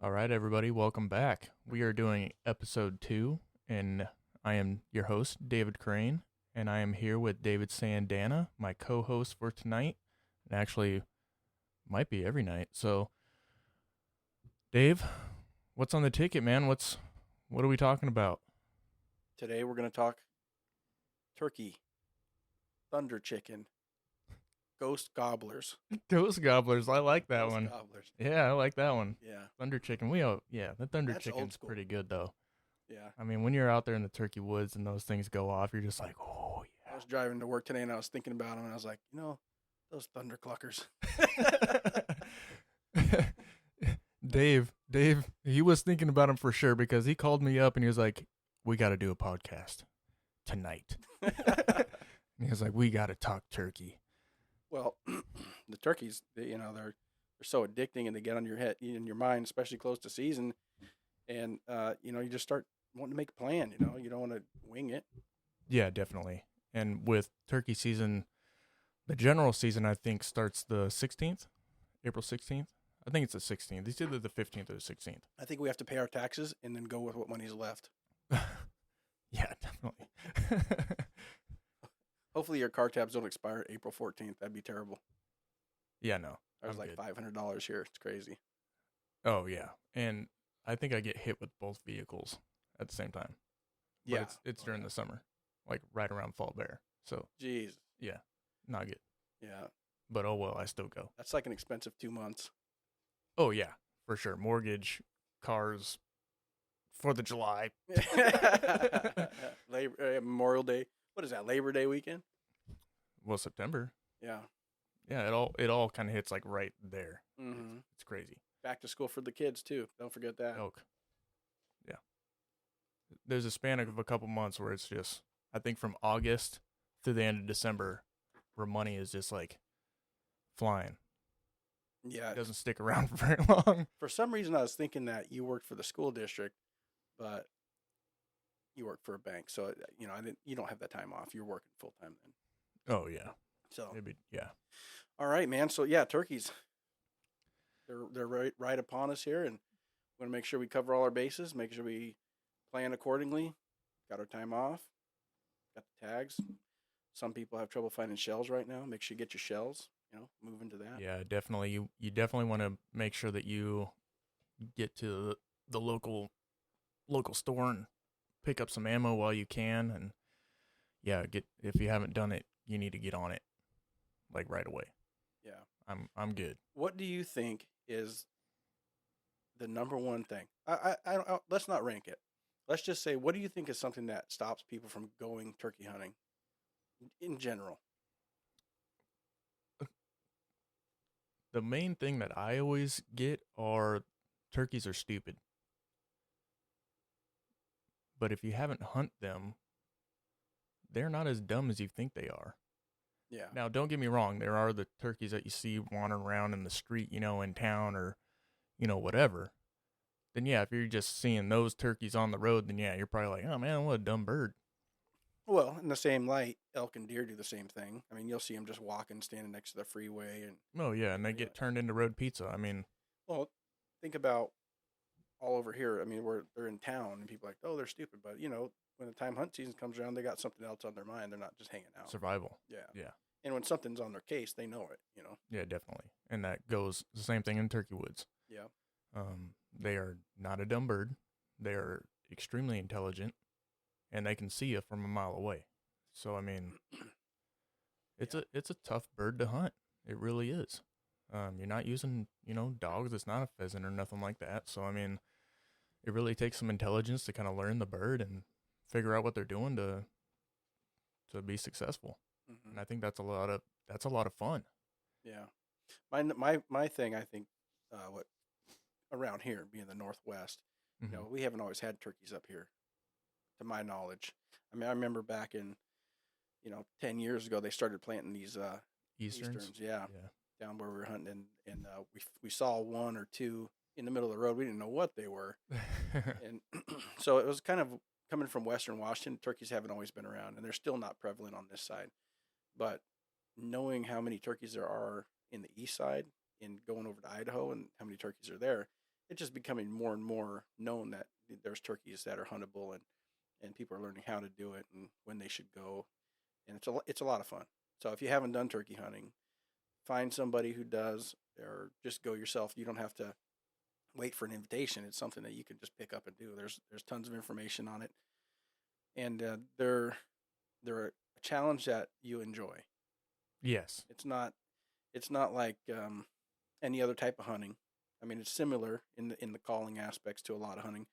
All right, everybody, welcome back. We are doing episode 2, and I am your host, David Crane, and I am here with David Sandana, my co-host for tonight, and actually might be every night. So, Dave, what's on the ticket, man? What are we talking about? Today we're going to talk turkey, thunder chicken, ghost gobblers. Ghost Gobblers, I like that Ghost one. gobblers. Yeah, I like that one. Yeah, Thunder Chicken, the Thunder That's old Chicken's school. pretty good, though. yeah. I mean, when you're out there in the turkey woods and those things go off, you're just like, oh, I was driving to work today and I was thinking about them and I was like, those thunder cluckers. yeah. Dave, he was thinking about him for sure because he called me up and he was like, we got to do a podcast tonight. And he was like, we got to talk turkey. Well, the turkeys, they're so addicting and they get on your head, in your mind, especially close to season. And, you just start wanting to make a plan, you don't want to wing it. Yeah, definitely. And with turkey season, the general season, I think, starts the 16th, April 16th. I think it's the 16th. It's either the 15th or the 16th. I think we have to pay our taxes and then go with what money's left. Yeah, definitely. Hopefully your car tabs don't expire April 14th. That'd be terrible. Yeah, no. There's like good. $500 here. It's crazy. Oh, yeah. And I think I get hit with both vehicles at the same time. But Yeah. it's during the summer, like right around Fall Bear. So, Jeez. yeah, not good. Yeah. But oh well, I still go. That's like an expensive 2 months. Oh, yeah, for sure. Mortgage, cars, 4th of July. Memorial Day. What is that? Labor Day weekend? Well, September. Yeah. Yeah, it all kind of hits like right there. Mm-hmm. It's crazy. Back to school for the kids too. Don't forget that. Elk. Yeah. There's a span of a couple months where it's just, I think from August to the end of December, where money is just like flying. Yeah. It doesn't stick around for very long. For some reason, I was thinking that you worked for the school district, but you work for a bank, so I didn't. You don't have that time off. You're working full time then. Oh yeah. So Maybe yeah. all right, man. So yeah, turkeys. They're right upon us here, and we want to make sure we cover all our bases. Make sure we plan accordingly. Got our time off. Got the tags. Some people have trouble finding shells right now. Make sure you get your shells. Move into that. Yeah, definitely. You definitely want to make sure that you get to the local store and pick up some ammo while you can, and yeah, if you haven't done it, you need to get on it like right away. Yeah. I'm good. What do you think is the number one thing? Let's not rank it. Let's just say, what do you think is something that stops people from going turkey hunting in general? The main thing that I always get are turkeys are stupid. But if you haven't hunted them, they're not as dumb as you think they are. Yeah. Now, don't get me wrong. There are the turkeys that you see wandering around in the street, in town or, whatever. Then, yeah, if you're just seeing those turkeys on the road, then, yeah, you're probably like, oh, man, what a dumb bird. Well, in the same light, elk and deer do the same thing. I mean, you'll see them just walking, standing next to the freeway. Oh, yeah, and they get turned into road pizza. I mean. Well, think about all over here. I mean, they're in town, and people are like, oh, they're stupid. But, when the time hunt season comes around, they got something else on their mind. They're not just hanging out. Survival. Yeah. Yeah. And when something's on their case, they know it, Yeah, definitely. And that goes the same thing in turkey woods. Yeah. They are not a dumb bird. They are extremely intelligent, and they can see you from a mile away. So, I mean, it's a tough bird to hunt. It really is. You're not using, dogs. It's not a pheasant or nothing like that. So, I mean, it really takes some intelligence to kind of learn the bird and figure out what they're doing to be successful. Mm-hmm. And I think that's a lot of fun. Yeah. My thing, I think, what around here, being the Northwest, Mm-hmm. we haven't always had turkeys up here, to my knowledge. I mean, I remember back in, 10 years ago, they started planting these Easterns, yeah, down where we were hunting, and we saw one or two in the middle of the road. We didn't know what they were, and so it was kind of coming from Western Washington. Turkeys haven't always been around, and they're still not prevalent on this side. But knowing how many turkeys there are in the east side, and going over to Idaho, and how many turkeys are there, it's just becoming more and more known that there's turkeys that are huntable, and people are learning how to do it and when they should go, and it's a lot of fun. So if you haven't done turkey hunting, find somebody who does, or just go yourself. You don't have to wait for an invitation. It's something that you can just pick up and do. There's tons of information on it, and they're a challenge that you enjoy. Yes, it's not like any other type of hunting. I mean, it's similar in the calling aspects to a lot of hunting,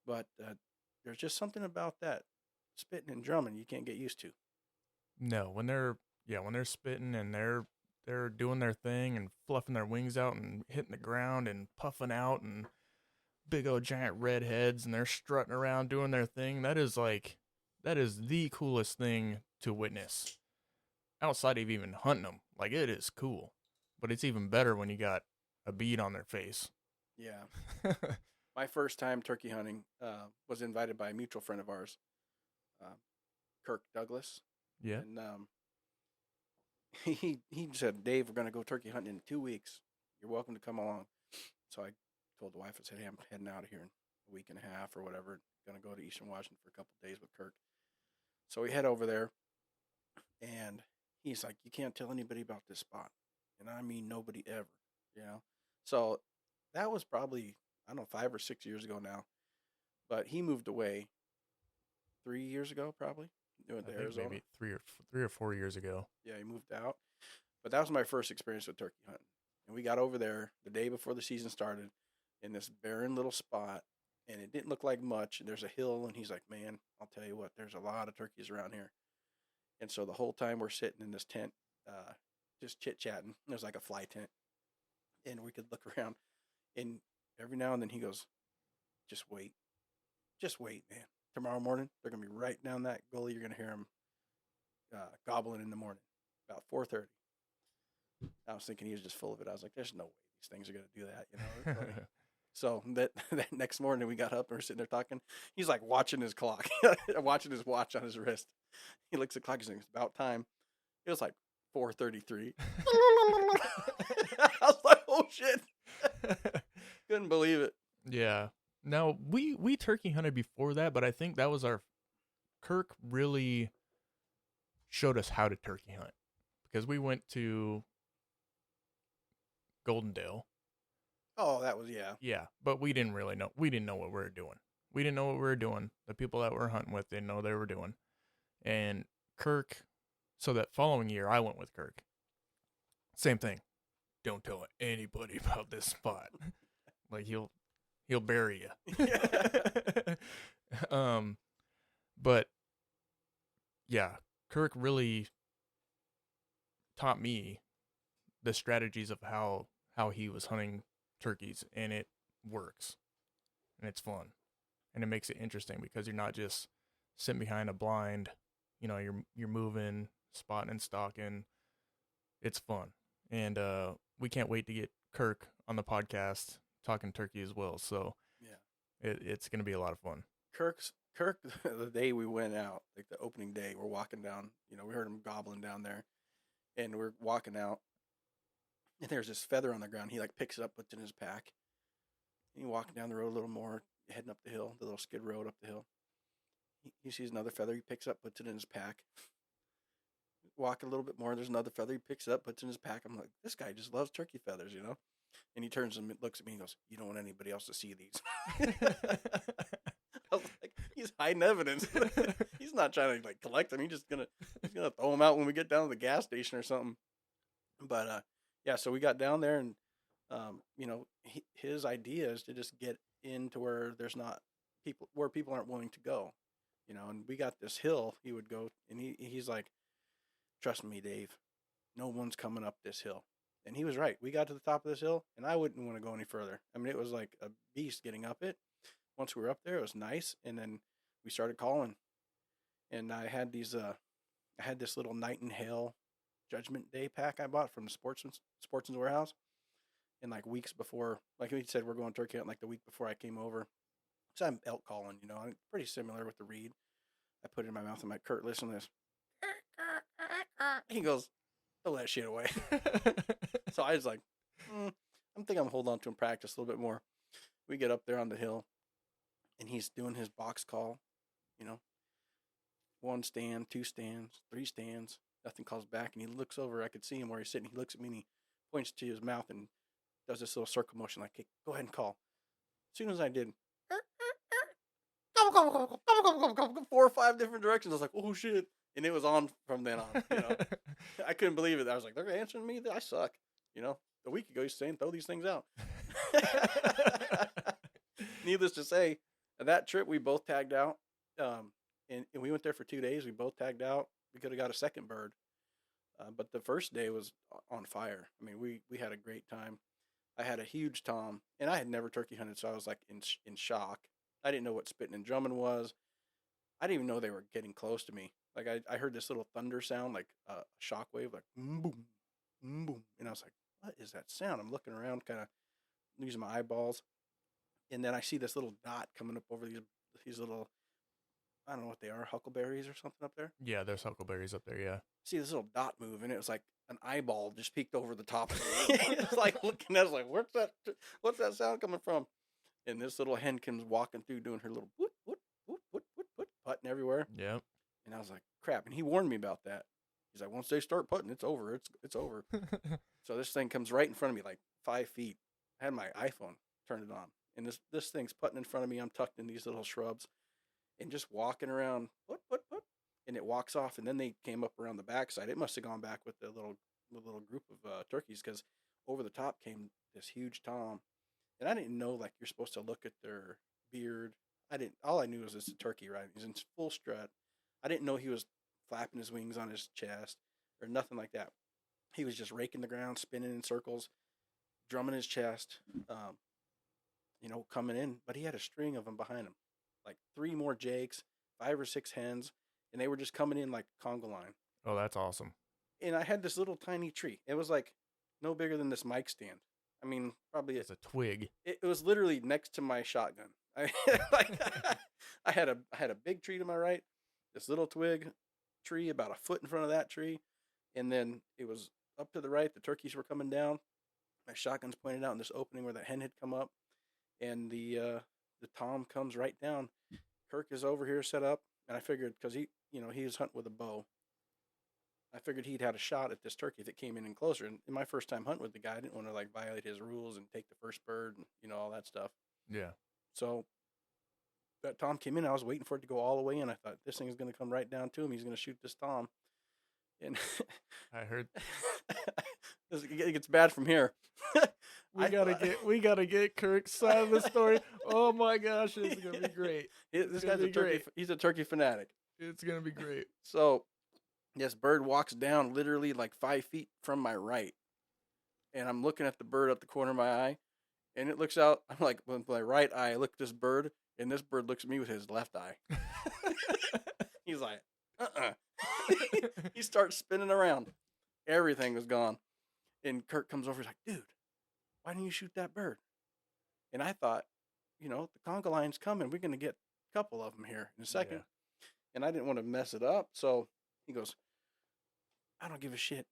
but there's just something about that spitting and drumming you can't get used to. No, when they're spitting and they're doing their thing and fluffing their wings out and hitting the ground and puffing out and big old giant red heads and they're strutting around doing their thing. That is the coolest thing to witness. Outside of even hunting them, like, it is cool, but it's even better when you got a bead on their face. Yeah. My first time turkey hunting was invited by a mutual friend of ours, Kirk Douglas. Yeah. And he said, Dave, we're going to go turkey hunting in 2 weeks. You're welcome to come along. So I told the wife, I said, hey, I'm heading out of here in a week and a half or whatever. Going to go to Eastern Washington for a couple of days with Kirk. So we head over there, and he's like, you can't tell anybody about this spot. And I mean, nobody ever, you know? So that was probably, I don't know, 5 or 6 years ago now. But he moved away 3 years ago, probably. Went to Arizona. Maybe 3 or 4 years ago. Yeah, he moved out. But that was my first experience with turkey hunting. And we got over there the day before the season started in this barren little spot, and it didn't look like much. And there's a hill, and he's like, man, I'll tell you what, there's a lot of turkeys around here. And so the whole time we're sitting in this tent, just chit-chatting. There's like a fly tent. And we could look around. And every now and then he goes, just wait. Just wait, man. Tomorrow morning, they're going to be right down that gully. You're going to hear them gobbling in the morning, about 4:30. I was thinking he was just full of it. I was like, there's no way these things are going to do that, you know? So that next morning we got up and we're sitting there talking. He's like watching his clock, watching his watch on his wrist. He looks at the clock. He's like, it's about time. It was like 4:33. I was like, oh, shit. Couldn't believe it. Yeah. Now, we turkey hunted before that, but I think that was Kirk really showed us how to turkey hunt, because we went to Goldendale. Oh, that was, yeah. Yeah, but we didn't really know. We didn't know what we were doing. We didn't know what we were doing. The people that we were hunting with didn't know what they were doing. And Kirk, so that following year, I went with Kirk. Same thing. Don't tell anybody about this spot. Like, he'll bury you. But yeah, Kirk really taught me the strategies of how he was hunting turkeys, and it works, and it's fun, and it makes it interesting because you're not just sitting behind a blind. You know, you're moving, spotting and stalking. It's fun, and we can't wait to get Kirk on the podcast talking turkey as well. So yeah, it's gonna be a lot of fun. Kirk, the day we went out, like the opening day, we're walking down. You know, we heard him gobbling down there, and we're walking out, and there's this feather on the ground. He like picks it up, puts it in his pack. And he walking down the road a little more, heading up the hill, the little skid road up the hill. He sees another feather. He picks up, puts it in his pack. Walk a little bit more. There's another feather. He picks it up, puts it in his pack. I'm like, this guy just loves turkey feathers, you know? And he turns and looks at me and goes, you don't want anybody else to see these. I was like, he's hiding evidence. He's not trying to like collect them. He's gonna throw them out when we get down to the gas station or something. But yeah, so we got down there, and you know, his idea is to just get into where there's not people, where people aren't willing to go, you know. And we got this hill he would go, and he's like, trust me, Dave, no one's coming up this hill. And he was right. We got to the top of this hill, and I wouldn't want to go any further. I mean, it was like a beast getting up it. Once we were up there, it was nice, and then we started calling. And I had this little Night and Hail Judgment Day pack I bought from the Sportsman's Warehouse. And like weeks before, like we said, we're going turkey hunting like the week before I came over. So I'm elk calling, you know, I'm pretty similar with the reed. I put it in my mouth. I'm like, Kurt, listen to this. He goes, throw that shit away. So I was like, I'm thinking I'm holding on to him, practice a little bit more. we get up there on the hill, and he's doing his box call, you know, 1 stand, 2 stands, 3 stands. Nothing calls back, and he looks over. I could see him where he's sitting. He looks at me, and he points to his mouth and does this little circle motion like, hey, go ahead and call. As soon as I did, 4 or 5 different directions. I was like, oh, shit. And it was on from then on. You know? I couldn't believe it. I was like, they're answering me? I suck. You know, a week ago, he's saying, throw these things out. Needless to say, that trip, we both tagged out. And we went there for 2 days. We both tagged out. We could have got a second bird. But the first day was on fire. I mean, we had a great time. I had a huge tom, and I had never turkey hunted, so I was like in shock. I didn't know what spitting and drumming was. I didn't even know they were getting close to me. Like I heard this little thunder sound, like a shock wave, like boom, boom. And I was like, what is that sound? I'm looking around, kind of using my eyeballs. And then I see this little dot coming up over these little, I don't know what they are, huckleberries or something up there. Yeah, there's huckleberries up there, yeah. See this little dot move, and it was like an eyeball just peeked over the top. It's like looking at us like, what's that sound coming from? And this little hen comes walking through doing her little whoop, whoop, whoop, whoop, whoop, whoop, putting everywhere. Yep. And I was like, crap. And he warned me about that. He's like, once they start putting, it's over. It's over. So this thing comes right in front of me, like 5 feet. I had my iPhone turned it on. And this thing's putting in front of me. I'm tucked in these little shrubs and just walking around. What? And it walks off. And then they came up around the backside. It must have gone back with the little group of turkeys, because over the top came this huge tom. And I didn't know, like, you're supposed to look at their beard. All I knew was it's a turkey, right? He's in full strut. I didn't know he was flapping his wings on his chest or nothing like that. He was just raking the ground, spinning in circles, drumming his chest, coming in. But he had a string of them behind him, like 3 more jakes, 5 or 6 hens, and they were just coming in like conga line. Oh, that's awesome. And I had this little tiny tree. It was like no bigger than this mic stand. I mean, probably it's a twig. It was literally next to my shotgun. I had a big tree to my right, this little twig tree about a foot in front of that tree, and then it was up to the right. The turkeys were coming down. My shotgun's pointed out in this opening where that hen had come up, and the tom comes right down. Kirk is over here set up, and I figured, because he was hunting with a bow, I figured he'd had a shot at this turkey if it came in closer. And in my first time hunting with the guy, I didn't want to like violate his rules and take the first bird and all that stuff. Yeah. So that tom came in. I was waiting for it to go all the way in. I thought, this thing is going to come right down to him. He's going to shoot this tom. And I heard it gets bad from here. we gotta get Kirk's side of the story. Oh my gosh, it's gonna be great. This guy's a turkey. He's a turkey fanatic. It's gonna be great. So this bird walks down literally like 5 feet from my right, and I'm looking at the bird at the corner of my eye, and it looks out. I'm like, with my right eye, I look at this bird, and this bird looks at me with his left eye. He's like, He starts spinning around. Everything was gone. And Kirk comes over. He's like, dude, why didn't you shoot that bird? And I thought, the conga line's coming. We're going to get a couple of them here in a second. Yeah. And I didn't want to mess it up. So he goes, I don't give a shit.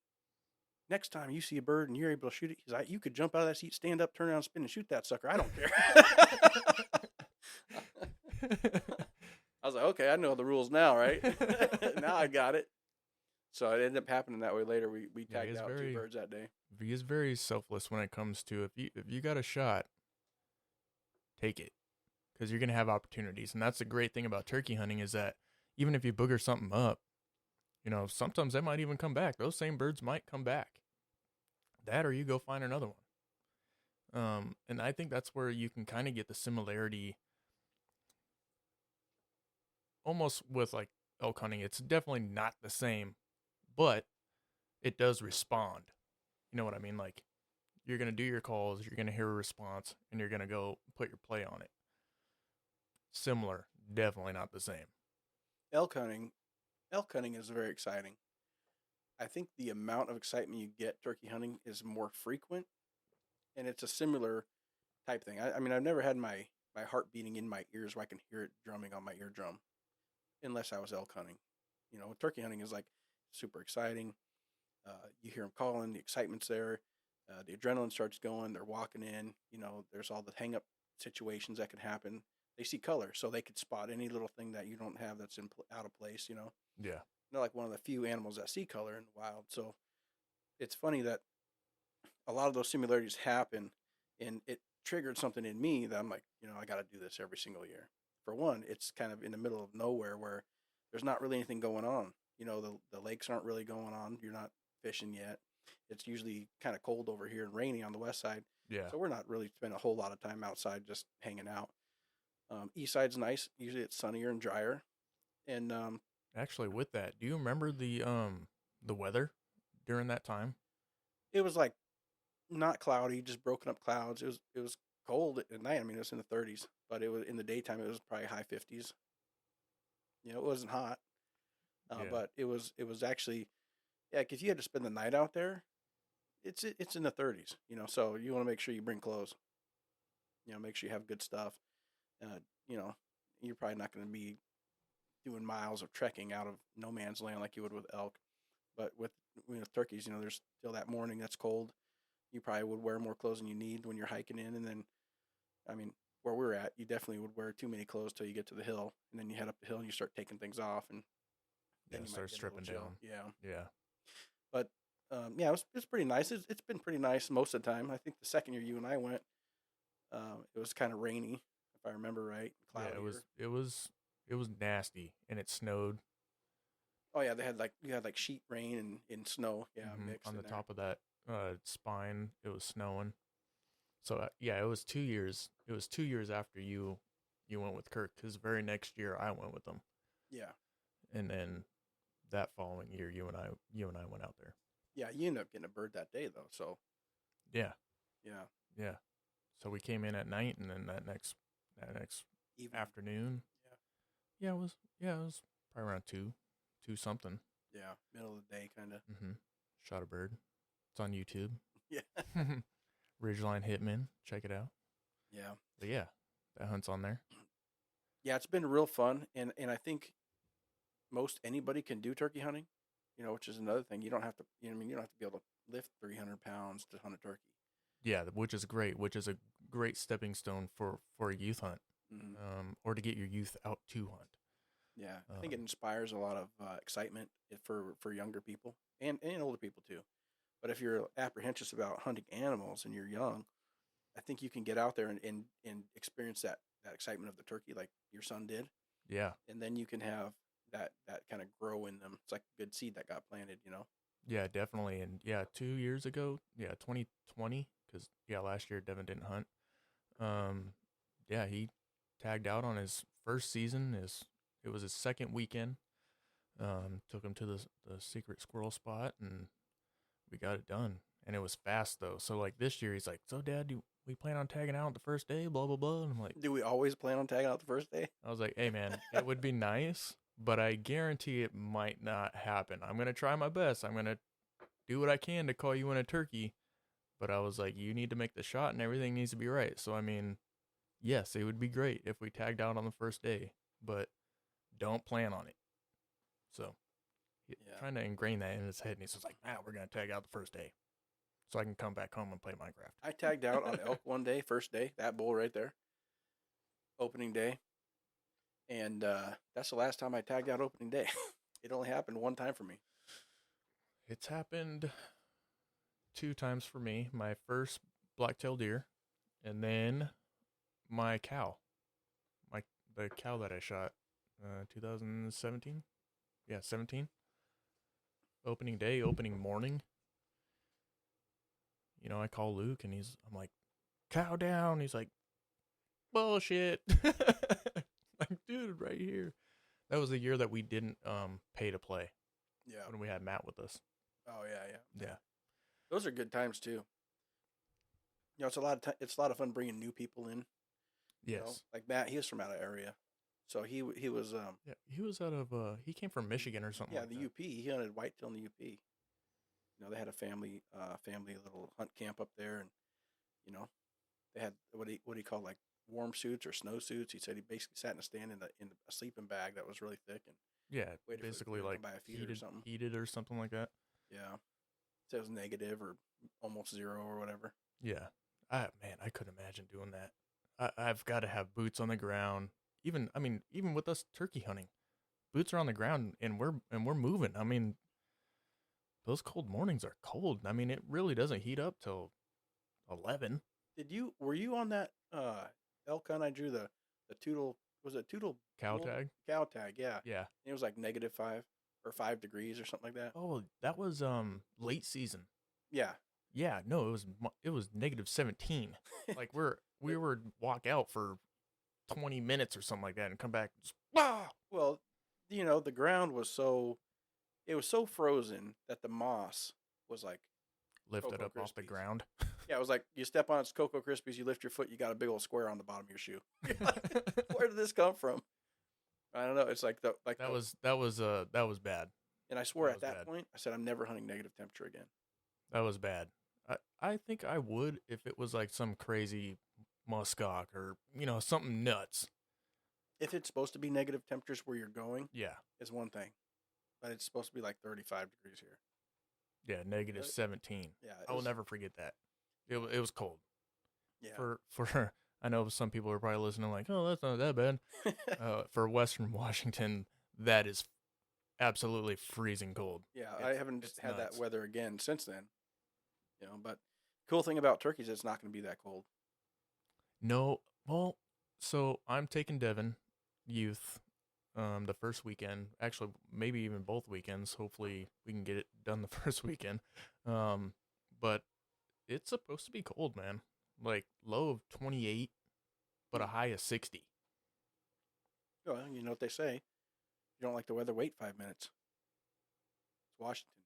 Next time you see a bird and you're able to shoot it, he's like, you could jump out of that seat, stand up, turn around, spin, and shoot that sucker. I don't care. I was like, okay, I know the rules now, right? Now I got it. So it ended up happening that way later. We tagged out 2 birds that day. He is very selfless when it comes to, if you got a shot, take it, because you're going to have opportunities. And that's the great thing about turkey hunting, is that even if you booger something up, sometimes they might even come back. Those same birds might come back. That, or you go find another one. And I think that's where you can kind of get the similarity almost with like elk hunting. It's definitely not the same, but it does respond. You know what I mean? Like, you're going to do your calls, you're going to hear a response, and you're going to go put your play on it. Similar, definitely not the same. Elk hunting is very exciting. I think the amount of excitement you get turkey hunting is more frequent, and it's a similar type thing. I mean, I've never had my heart beating in my ears where I can hear it drumming on my eardrum, unless I was elk hunting. Turkey hunting is like super exciting. You hear them calling, the excitement's there, the adrenaline starts going, they're walking in, there's all the hang up situations that could happen. They see color, so they could spot any little thing that you don't have that's out of place. Yeah. They're like one of the few animals that see color in the wild. So it's funny that a lot of those similarities happen, and it triggered something in me that I'm like, I got to do this every single year. For one, it's kind of in the middle of nowhere where there's not really anything going on. The lakes aren't really going on. You're not fishing yet. It's usually kind of cold over here and rainy on the west side. Yeah. So we're not really spending a whole lot of time outside just hanging out. East side's nice. Usually it's sunnier and drier. And actually, with that, do you remember the weather during that time? It was like not cloudy, just broken up clouds. It was cold at night. I mean, it was in the 30s, but it was in the daytime. It was probably high 50s. It wasn't hot, but it was actually, like if you had to spend the night out there, it's in the 30s. So you want to make sure you bring clothes. Make sure you have good stuff. You're probably not going to be doing miles of trekking out of no man's land like you would with elk, but with turkeys, there's still that morning that's cold. You probably would wear more clothes than you need when you're hiking in, and then, I mean, where we're at, you definitely would wear too many clothes till you get to the hill, and then you head up the hill and you start taking things off, and then you start stripping down. Yeah. But it's pretty nice. It's been pretty nice most of the time. I think the second year you and I went, it was kind of rainy, if I remember right. Cloudy. Yeah, it was nasty, and it snowed. Oh yeah, you had like sheet rain and snow. Yeah, mixed on the there. top of that spine. It was snowing. So it was 2 years. It was 2 years after you went with Kirk, because the very next year I went with them. Yeah. And then that following year, you and I went out there. Yeah, you ended up getting a bird that day though. So. Yeah. Yeah. Yeah. So we came in at night, and then that next evening. Afternoon. Yeah. It was probably around 2 something. Yeah, middle of the day, kind of. Shot a bird. It's on YouTube. Yeah. Ridgeline Hitman. Check it out. Yeah. But yeah, that hunt's on there. Yeah, it's been real fun, and I think most anybody can do turkey hunting, which is another thing. You don't have to, you don't have to be able to lift 300 pounds to hunt a turkey. Yeah, which is great. Which is a great stepping stone for a youth hunt, or to get your youth out to hunt. Yeah, I think it inspires a lot of excitement for younger people and older people too. But if you're apprehensive about hunting animals and you're young, I think you can get out there and experience that excitement of the turkey like your son did. Yeah. And then you can have that kind of grow in them. It's like a good seed that got planted, Yeah, definitely. And 2 years ago, 2020, because last year Devin didn't hunt. He tagged out on his first season. It was his second weekend. Took him to the secret squirrel spot, and we got it done. And it was fast though. So like this year, he's like, "So Dad, do we plan on tagging out the first day?" Blah blah blah. And I'm like, "Do we always plan on tagging out the first day?" I was like, "Hey man, it would be nice, but I guarantee it might not happen. I'm gonna try my best. I'm gonna do what I can to call you in a turkey." But I was like, "You need to make the shot, and everything needs to be right." So I mean, yes, it would be great if we tagged out on the first day, but don't plan on it. So, trying to ingrain that in his head, and he's just like, we're going to tag out the first day so I can come back home and play Minecraft. I tagged out on elk one day, first day, that bull right there, opening day. And that's the last time I tagged out opening day. It only happened one time for me. It's happened 2 times for me. My first black-tailed deer, and then my cow. The cow that I shot 2017. Yeah, 17. Opening day, opening morning. I call Luke, and I'm like, "Cow down." He's like, "Bullshit." Like, dude, right here. That was the year that we didn't pay to play. Yeah. When we had Matt with us. Oh yeah. Yeah. Those are good times too. It's a lot of fun bringing new people in. Yes. Like Matt, he was from out of area. So he was he was out of he came from Michigan or something. Yeah, the UP. He hunted whitetail in the UP. They had a family little hunt camp up there, and they had what do you call, like, warm suits or snow suits. He said he basically sat in a stand in a sleeping bag that was really thick, and basically like heated or something like that. Yeah, so it was negative or almost 0 or whatever. Yeah, I couldn't imagine doing that. I've got to have boots on the ground. Even with us turkey hunting, boots are on the ground and we're moving. I mean, those cold mornings are cold. I mean, it really doesn't heat up till 11. Were you on that elk hunt I drew the Tootle, was it Tootle Cow tag? Cow tag, yeah. Yeah. It was like -5 or 5 degrees or something like that. Oh, that was late season. Yeah. Yeah, no, it was -17. Like we were walk out for 20 minutes or something like that and come back just Well, the ground was so frozen that the moss was like lifted Cocoa up off the Krispies. ground. Yeah, it was like you step on it's Cocoa Krispies, you lift your foot, you got a big old square on the bottom of your shoe. Where did this come from? I don't know. It's like that was bad. And I swore at that point, I said I'm never hunting negative temperature again. That was bad. I think I would if it was like some crazy muskox or something nuts. If it's supposed to be negative temperatures where you're going, yeah, is one thing, but it's supposed to be like 35 degrees here. Yeah, -17. Yeah, I will never forget that. It was cold. Yeah. For I know some people are probably listening like, oh, that's not that bad. For Western Washington, that is absolutely freezing cold. Yeah, I haven't had that weather again since then. But cool thing about turkey is it's not going to be that cold. No, well, so I'm taking Devin youth the first weekend. Actually, maybe even both weekends. Hopefully, we can get it done the first weekend. But it's supposed to be cold, man. Like low of 28, but a high of 60. Well, you know what they say. You don't like the weather, wait 5 minutes. It's Washington.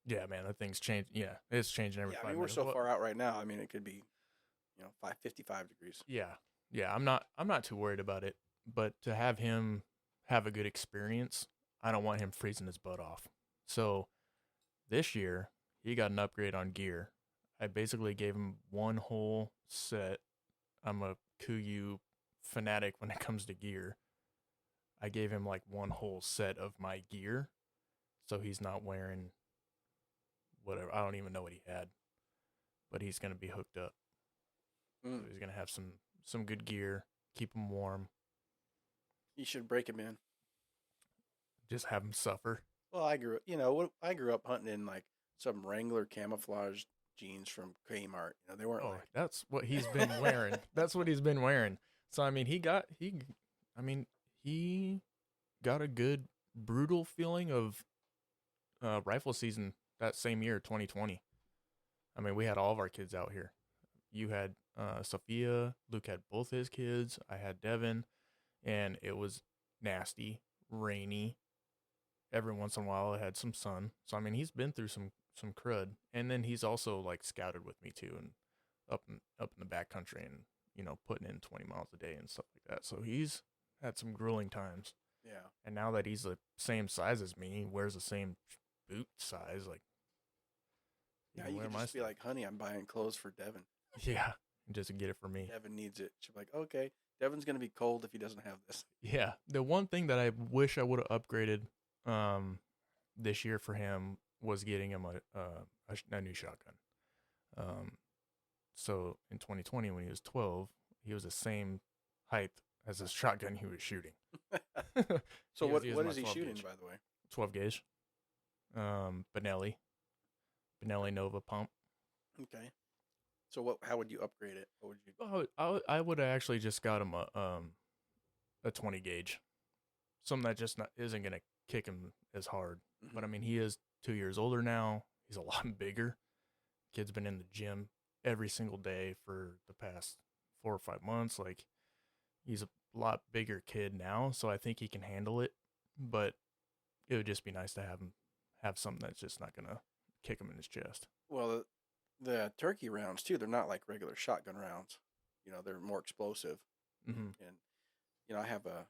Yeah, man, that thing's changed. Yeah, it's changing every 5 minutes. We're so far out right now. I mean, it could be, 55 degrees. Yeah. I'm not too worried about it. But to have him have a good experience, I don't want him freezing his butt off. So this year, he got an upgrade on gear. I basically gave him one whole set. I'm a Kuiu fanatic when it comes to gear. I gave him like one whole set of my gear, so he's not wearing whatever. I don't even know what he had, but he's going to be hooked up. So he's going to have some good gear, keep him warm. You should break him in. Just have him suffer. Well, I grew up hunting in like some Wrangler camouflage jeans from Kmart. They weren't. Oh, that's what he's been wearing. That's what he's been wearing. So I mean, he got a good brutal feeling of rifle season that same year, 2020. I mean, we had all of our kids out here. You had Sophia, Luke had both his kids. I had Devin, and it was nasty, rainy. Every once in a while, I had some sun. So I mean, he's been through some crud, and then he's also like scouted with me too, and up in the backcountry, and putting in 20 miles a day and stuff like that. So he's had some grueling times. Yeah. And now that he's the same size as me, he wears the same boot size, like. Yeah, you can just be like, honey, I'm buying clothes for Devin. Yeah, just get it for me. Devin needs it. She'll be like, okay, Devin's gonna be cold if he doesn't have this. Yeah, the one thing that I wish I would have upgraded this year for him was getting him a new shotgun. So in 2020, when he was 12, he was the same height as the shotgun he was shooting. So what is he shooting, by the way? 12 gauge. Benelli Nova pump. Okay. So how would you upgrade it? What would you do? I would have actually just got him a 20 gauge. Something that just isn't going to kick him as hard. Mm-hmm. But I mean, he is 2 years older now. He's a lot bigger. Kid's been in the gym every single day for the past 4 or 5 months. Like, he's a lot bigger kid now, so I think he can handle it. But it would just be nice to have something that's just not gonna kick him in his chest. Well, the turkey rounds too, they're not like regular shotgun rounds. They're more explosive. Mm-hmm. And I have a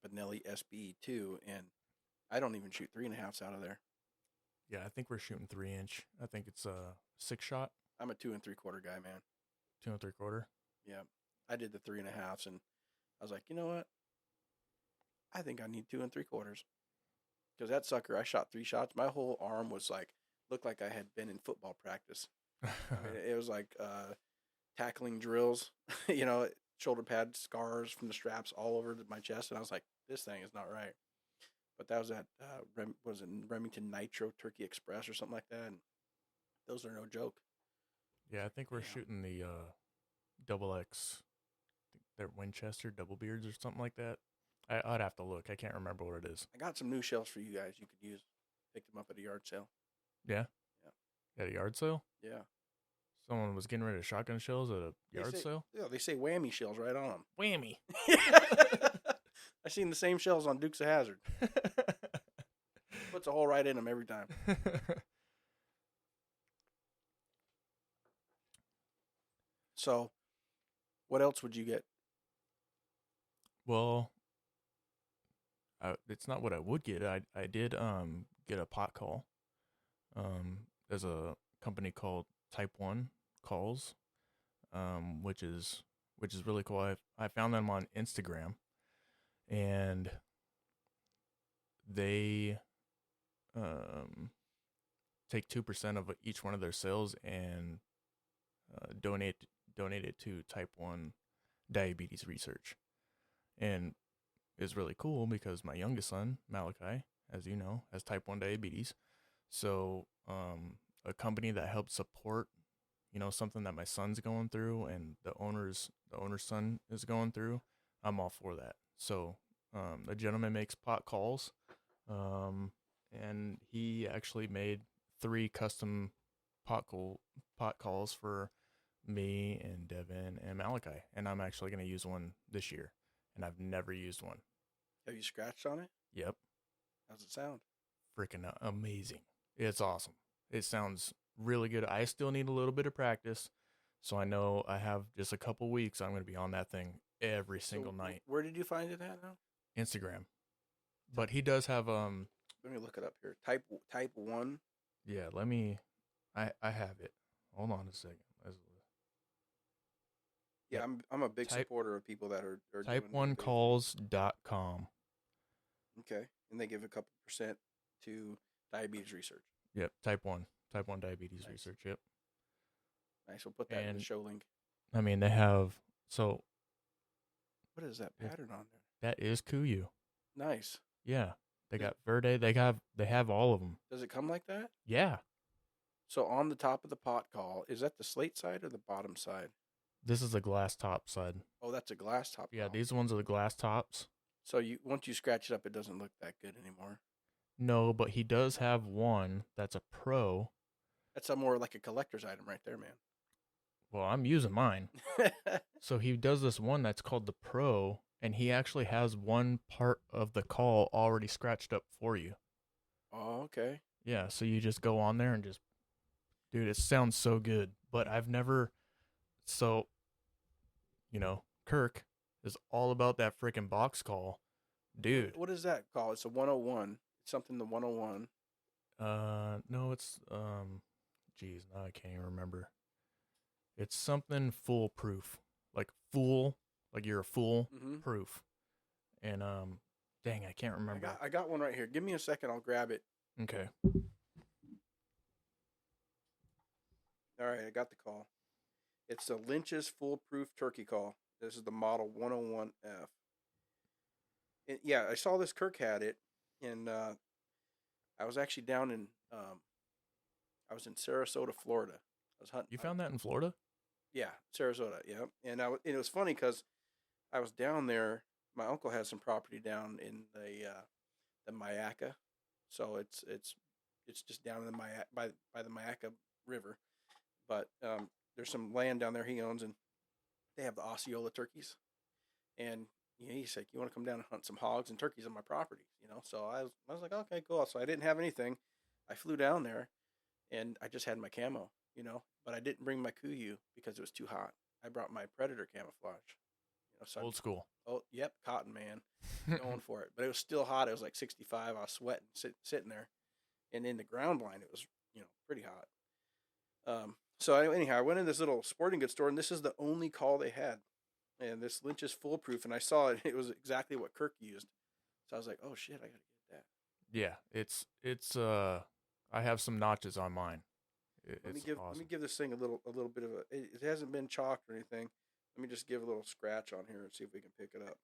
Benelli SB too, and I don't even shoot 3.5s out of there. Yeah, I think we're shooting 3-inch. I think it's a 6-shot. I'm a 2 3/4 guy, man. 2 3/4. Yeah, I did the 3.5s, and I was like, you know what? I think I need 2 3/4. Because that sucker, I shot 3 shots. My whole arm was looked like I had been in football practice. I mean, it was like tackling drills, shoulder pad scars from the straps all over my chest, and I was like, this thing is not right. But that was at was it Remington Nitro Turkey Express or something like that, and those are no joke. Yeah, I think we're shooting the double X, they're Winchester double beards or something like that. I'd have to look. I can't remember what it is. I got some new shells for you guys. You could use. Pick them up at a yard sale. Yeah. At a yard sale? Yeah. Someone was getting rid of shotgun shells at a yard sale? Yeah, they say whammy shells right on them. Whammy. I seen the same shells on Dukes of Hazzard. Puts a hole right in them every time. So, what else would you get? Well, it's not what I would get. I did get a pot call. There's a company called Type 1 Calls, which is really cool. I found them on Instagram, and they take 2% of each one of their sales and donate it to Type 1 diabetes research. And it's really cool because my youngest son, Malachi, as you know, has Type 1 diabetes. So a company that helps support, something that my son's going through and the owner's son is going through, I'm all for that. So the gentleman makes pot calls, and he actually made 3 custom pot calls for me and Devin and Malachi, and I'm actually going to use one this year, and I've never used one. Have you scratched on it? Yep. How's it sound? Freaking amazing. It's awesome. It sounds really good. I still need a little bit of practice, so I know I have just a couple weeks. I'm going to be on that thing every single night. Where did you find it at now? Instagram. But he does have Let me look it up here. Type 1. Yeah, let me. I have it. Hold on a second. Yeah, I'm a big supporter of people that are type1calls.com. Okay, and they give a couple percent to diabetes research. Yep, type 1 diabetes research. Yep. Nice. We'll put that in the show link. I mean, they have what is that pattern on there? That is Kuyu. Nice. Yeah, they got Verde. They have all of them. Does it come like that? Yeah. So on the top of the pot call, is that the slate side or the bottom side? This is the glass top side. Oh, that's a glass top. Yeah, these ones are the glass tops. So once you scratch it up, it doesn't look that good anymore. No, but he does have one that's a pro. That's more like a collector's item right there, man. Well, I'm using mine. So he does this one that's called the Pro, and he actually has one part of the call already scratched up for you. Oh, okay. Yeah, so you just go on there and just, dude, it sounds so good. But I've never, Kirk is all about that freaking box call. Dude. What is that called? It's a 101. It's something the 101. No, it's, geez, now I can't even remember. It's something foolproof, like you're a fool proof. And, dang, I can't remember. I got one right here. Give me a second. I'll grab it. Okay. All right. I got the call. It's the Lynch's Foolproof Turkey Call. This is the model 101F. Yeah, I saw this. Kirk had it, and I was actually down in I was in Sarasota, Florida. I was hunting. You found that in Florida? Yeah, Sarasota. Yeah, and it was funny because I was down there. My uncle has some property down in the Mayaca, so it's just down in the by the Mayaca River, but there's some land down there he owns, and they have the Osceola turkeys, and he's like, you want to come down and hunt some hogs and turkeys on my property, So I was like, okay, cool. So I didn't have anything. I flew down there, and I just had my camo, but I didn't bring my Kuyu because it was too hot. I brought my Predator camouflage. So old school. Oh, yep, cotton man, going for it. But it was still hot. It was like 65. I was sweating, sitting there, and in the ground blind, it was pretty hot. So anyhow, I went in this little sporting goods store, and this is the only call they had. And this Lynch is foolproof, and I saw it. It was exactly what Kirk used. So I was like, "Oh shit, I gotta get that." Yeah, it's I have some notches on mine. Let me awesome. give this thing a little bit of a. It hasn't been chalked or anything. Let me just give a little scratch on here and see if we can pick it up.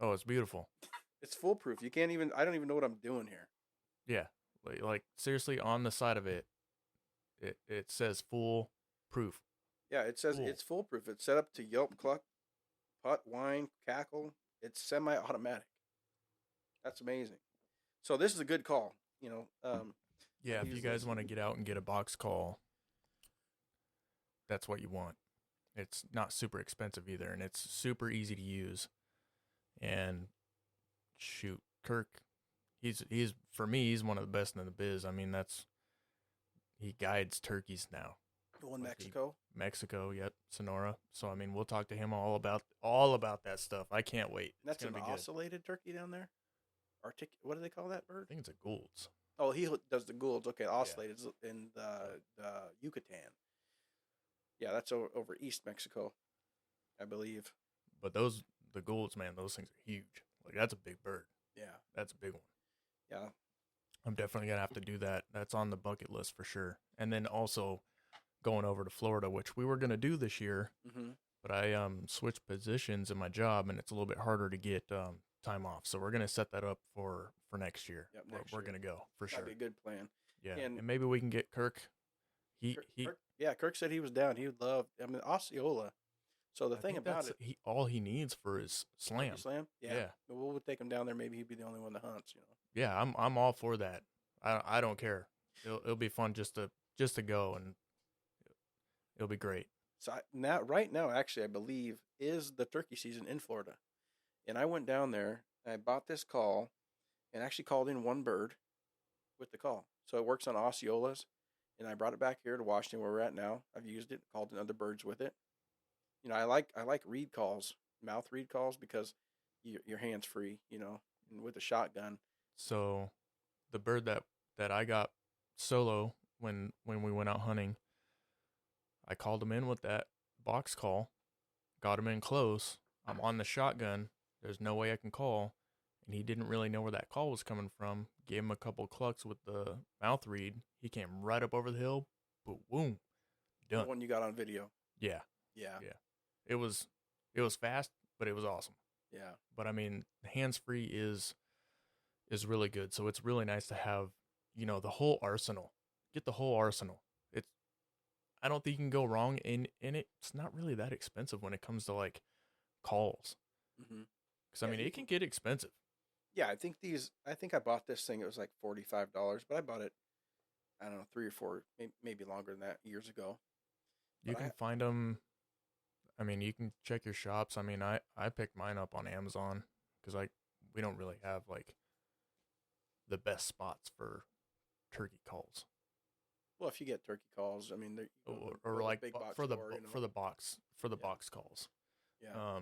Oh, it's beautiful. It's foolproof. You can't even. I don't even know what I'm doing here. Yeah, like seriously, on the side of it, it says foolproof. Yeah, it says it's foolproof. It's set up to yelp, cluck, putt, whine, cackle. It's semi-automatic. That's amazing. So this is a good call. Yeah, if you guys want to get out and get a box call, that's what you want. It's not super expensive either, and it's super easy to use. And shoot, Kirk, he's for me, he's one of the best in the biz. I mean, he guides turkeys now. In Mexico? Mexico, yep, Sonora. So I mean, we'll talk to him all about that stuff. I can't wait. And that's an oscillated turkey down there? What do they call that bird? I think it's a Gould's. Oh, he does the Gould's. Okay, oscillated in the Yucatan. Yeah, that's over East Mexico, I believe. But the Gould's, man, those things are huge. Like, that's a big bird. Yeah. That's a big one. Yeah. I'm definitely going to have to do that. That's on the bucket list for sure. And then also going over to Florida, which we were going to do this year. Mm-hmm. But I switched positions in my job, and it's a little bit harder to get time off. So we're going to set that up for next year. Yep, we're going to go for sure. That'd be a good plan. Yeah, and maybe we can get Kirk. Kirk said he was down. He would love. I mean, Osceola. So the thing about it, all he needs for his slam. Slam, yeah. We'll take him down there. Maybe he'd be the only one that hunts. Yeah, I'm all for that. I don't care. It'll be fun just to go, and it'll be great. So right now, actually, I believe is the turkey season in Florida, and I went down there. And I bought this call, and actually called in one bird with the call. So it works on Osceolas, and I brought it back here to Washington, where we're at now. I've used it, called in other birds with it. I like reed calls, mouth reed calls, because your hands free, and with a shotgun. So the bird that I got solo when we went out hunting, I called him in with that box call, got him in close. I'm on the shotgun. There's no way I can call. And he didn't really know where that call was coming from. Gave him a couple clucks with the mouth reed. He came right up over the hill. Boom. Done. The one you got on video. Yeah. Yeah. It was fast, but it was awesome. Yeah. But I mean, hands-free is really good. So it's really nice to have, the whole arsenal. Get the whole arsenal. I don't think you can go wrong, and it's not really that expensive when it comes to like calls. Mm-hmm. Because I mean, it can get expensive. Yeah, I think I bought this thing. It was like $45, but I bought it, I don't know, 3 or 4, maybe longer than that, years ago. You can find them. I mean, you can check your shops. I mean, I picked mine up on Amazon because we don't really have like the best spots for turkey calls. Well, if you get turkey calls, I mean, or like big box for the store, for the box calls. Yeah.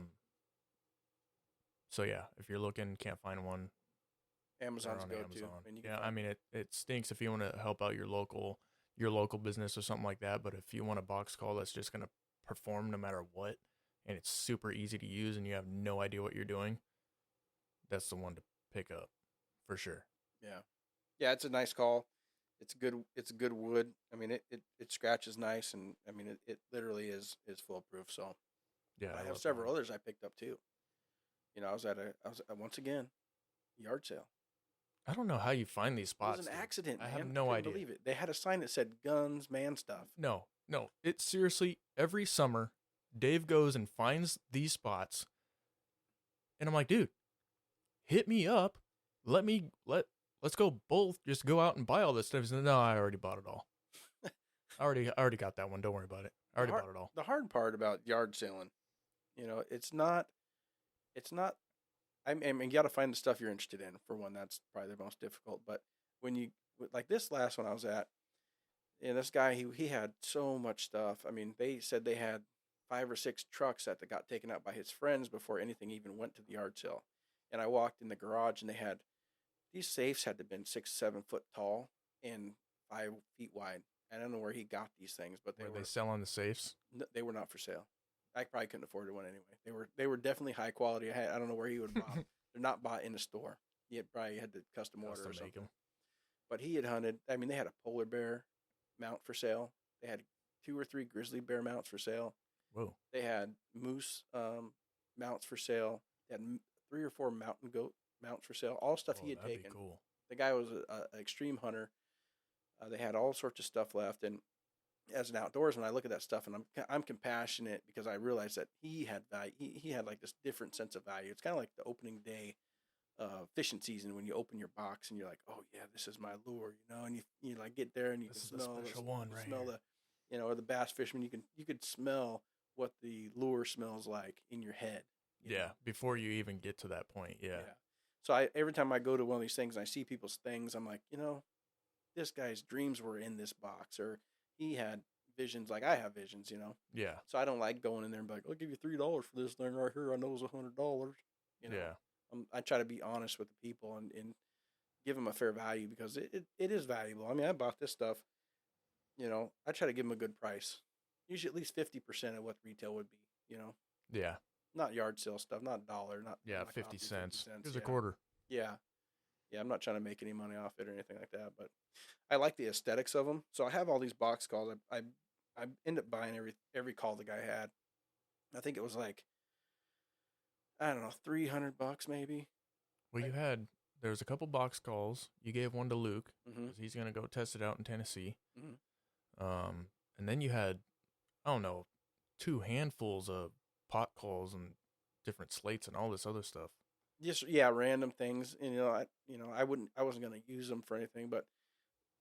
So yeah, if you're looking, can't find one, Amazon's on go Amazon. to. Yeah, I mean it stinks if you want to help out your local business or something like that. But if you want a box call that's just gonna perform no matter what, and it's super easy to use, and you have no idea what you're doing, that's the one to pick up for sure. Yeah, it's a nice call. It's good wood. I mean, it scratches nice, and I mean it literally is foolproof. So yeah, I have several others I picked up too. I was at once again yard sale. I don't know how you find these spots. It was an accident. I man. have no idea. Believe it. They had a sign that said guns, man stuff. No. It's seriously every summer, Dave goes and finds these spots, and I'm like, dude, hit me up. Let's go both. Just go out and buy all this stuff. He said, no, I already bought it all. I already got that one. Don't worry about it. I already bought it all. The hard part about yard selling, it's not. I mean, you got to find the stuff you're interested in. For one, that's probably the most difficult. But when you like this last one I was at, and this guy he had so much stuff. I mean, they said they had 5 or 6 trucks that got taken out by his friends before anything even went to the yard sale. And I walked in the garage, and these safes had to have been 6-7 foot tall and 5 feet wide. I don't know where he got these things, but were they selling the safes? No, they were not for sale. I probably couldn't afford one anyway. They were definitely high quality. I don't know where he would buy. They're not bought in a store. He probably had to custom order or something. But he had hunted. I mean, they had a polar bear mount for sale. They had 2 or 3 grizzly bear mounts for sale. Whoa. They had moose mounts for sale. They had 3 or 4 mountain goat mounts for sale. All stuff he had taken. That'd be cool. The guy was an extreme hunter. They had all sorts of stuff left, and as an outdoorsman, I look at that stuff and I'm compassionate because I realize that he had value. He had like this different sense of value. It's kind of like the opening day fishing season when you open your box and you're like, oh yeah, this is my lure, and you like get there and you this can is smell the special one, right? Smell the, or the bass fisherman. You could smell what the lure smells like in your head. Yeah, before you even get to that point. Yeah. So every time I go to one of these things and I see people's things, I'm like, this guy's dreams were in this box, or he had visions like I have visions, Yeah. So I don't like going in there and be like, I'll give you $3 for this thing right here. I know it's $100. Yeah. I try to be honest with the people and give them a fair value because it is valuable. I mean, I bought this stuff, I try to give them a good price. Usually at least 50% of what retail would be, Yeah. Not yard sale stuff, not $1, not 50 cents. Here's a yeah. quarter. Yeah. Yeah, I'm not trying to make any money off it or anything like that, but I like the aesthetics of them. So I have all these box calls. I end up buying every call the guy had. I think it was like, I don't know, $300 maybe. Well, there was a couple box calls. You gave one to Luke because Mm-hmm. he's going to go test it out in Tennessee. Mm-hmm. And then you had, I don't know, 2 handfuls of pot calls and different slates and all this other stuff. Just random things. And I wasn't gonna use them for anything, but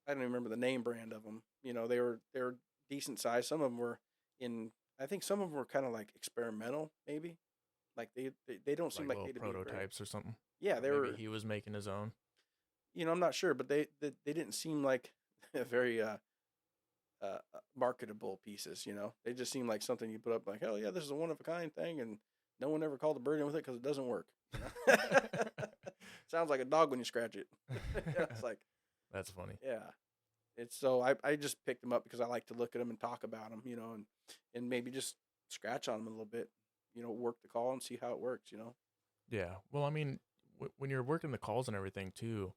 I don't even remember the name brand of them. They were decent size. Some of them were I think some of them were kind of like experimental, maybe. Like they don't seem like they'd be prototypes or something. Yeah, they were. He was making his own. I'm not sure, but they didn't seem like very marketable pieces. They just seemed like something you put up like, hell yeah, this is a one of a kind thing, and no one ever called a bird in with it because it doesn't work. Sounds like a dog when you scratch it. It's like, that's funny. Yeah, it's so I just picked them up because I like to look at them and talk about them, and maybe just scratch on them a little bit, work the call and see how it works, Yeah. Well, I mean, when you're working the calls and everything too,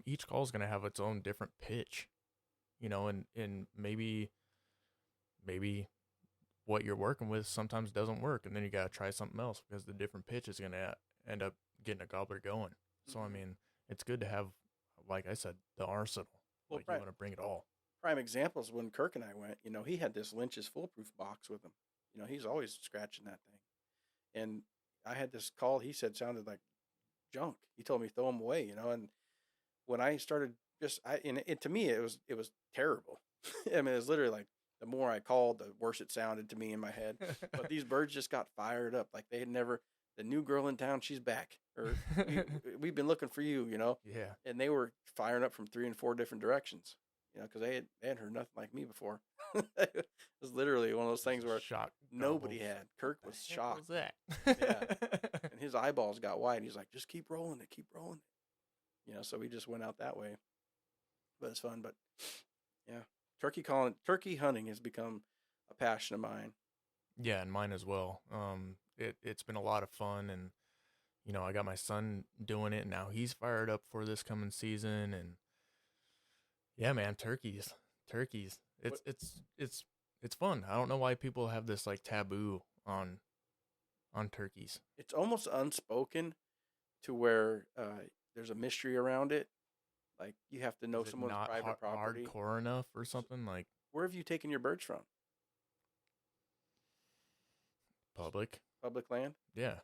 each call is going to have its own different pitch, and maybe what you're working with sometimes doesn't work, and then you got to try something else because the different pitch is going to end up getting a gobbler going. So, I mean, it's good to have, like I said, the arsenal. Well, you want to bring it all. Prime examples when Kirk and I went, he had this Lynch's foolproof box with him. He's always scratching that thing. And I had this call he said sounded like junk. He told me throw them away, and when I started to me it was terrible. I mean, it was literally like the more I called, the worse it sounded to me in my head. But these birds just got fired up. Like they had never, the new girl in town, she's back. Or we've been looking for you, Yeah. And they were firing up from 3 and 4 different directions, because they hadn't heard nothing like me before. It was literally one of those things where nobody had. Kirk was shocked. What was that? Yeah. And his eyeballs got wide. He's like, just keep rolling it, keep rolling it. So we just went out that way. But it's fun. But yeah. Turkey hunting has become a passion of mine. Yeah, and mine as well. It's been a lot of fun, and I got my son doing it, and now he's fired up for this coming season, and yeah, man, turkeys. It's fun. I don't know why people have this like taboo on turkeys. It's almost unspoken to where there's a mystery around it. Like you have to know someone's private property. Hardcore enough or something like. Where have you taken your birds from? Public land. Yeah.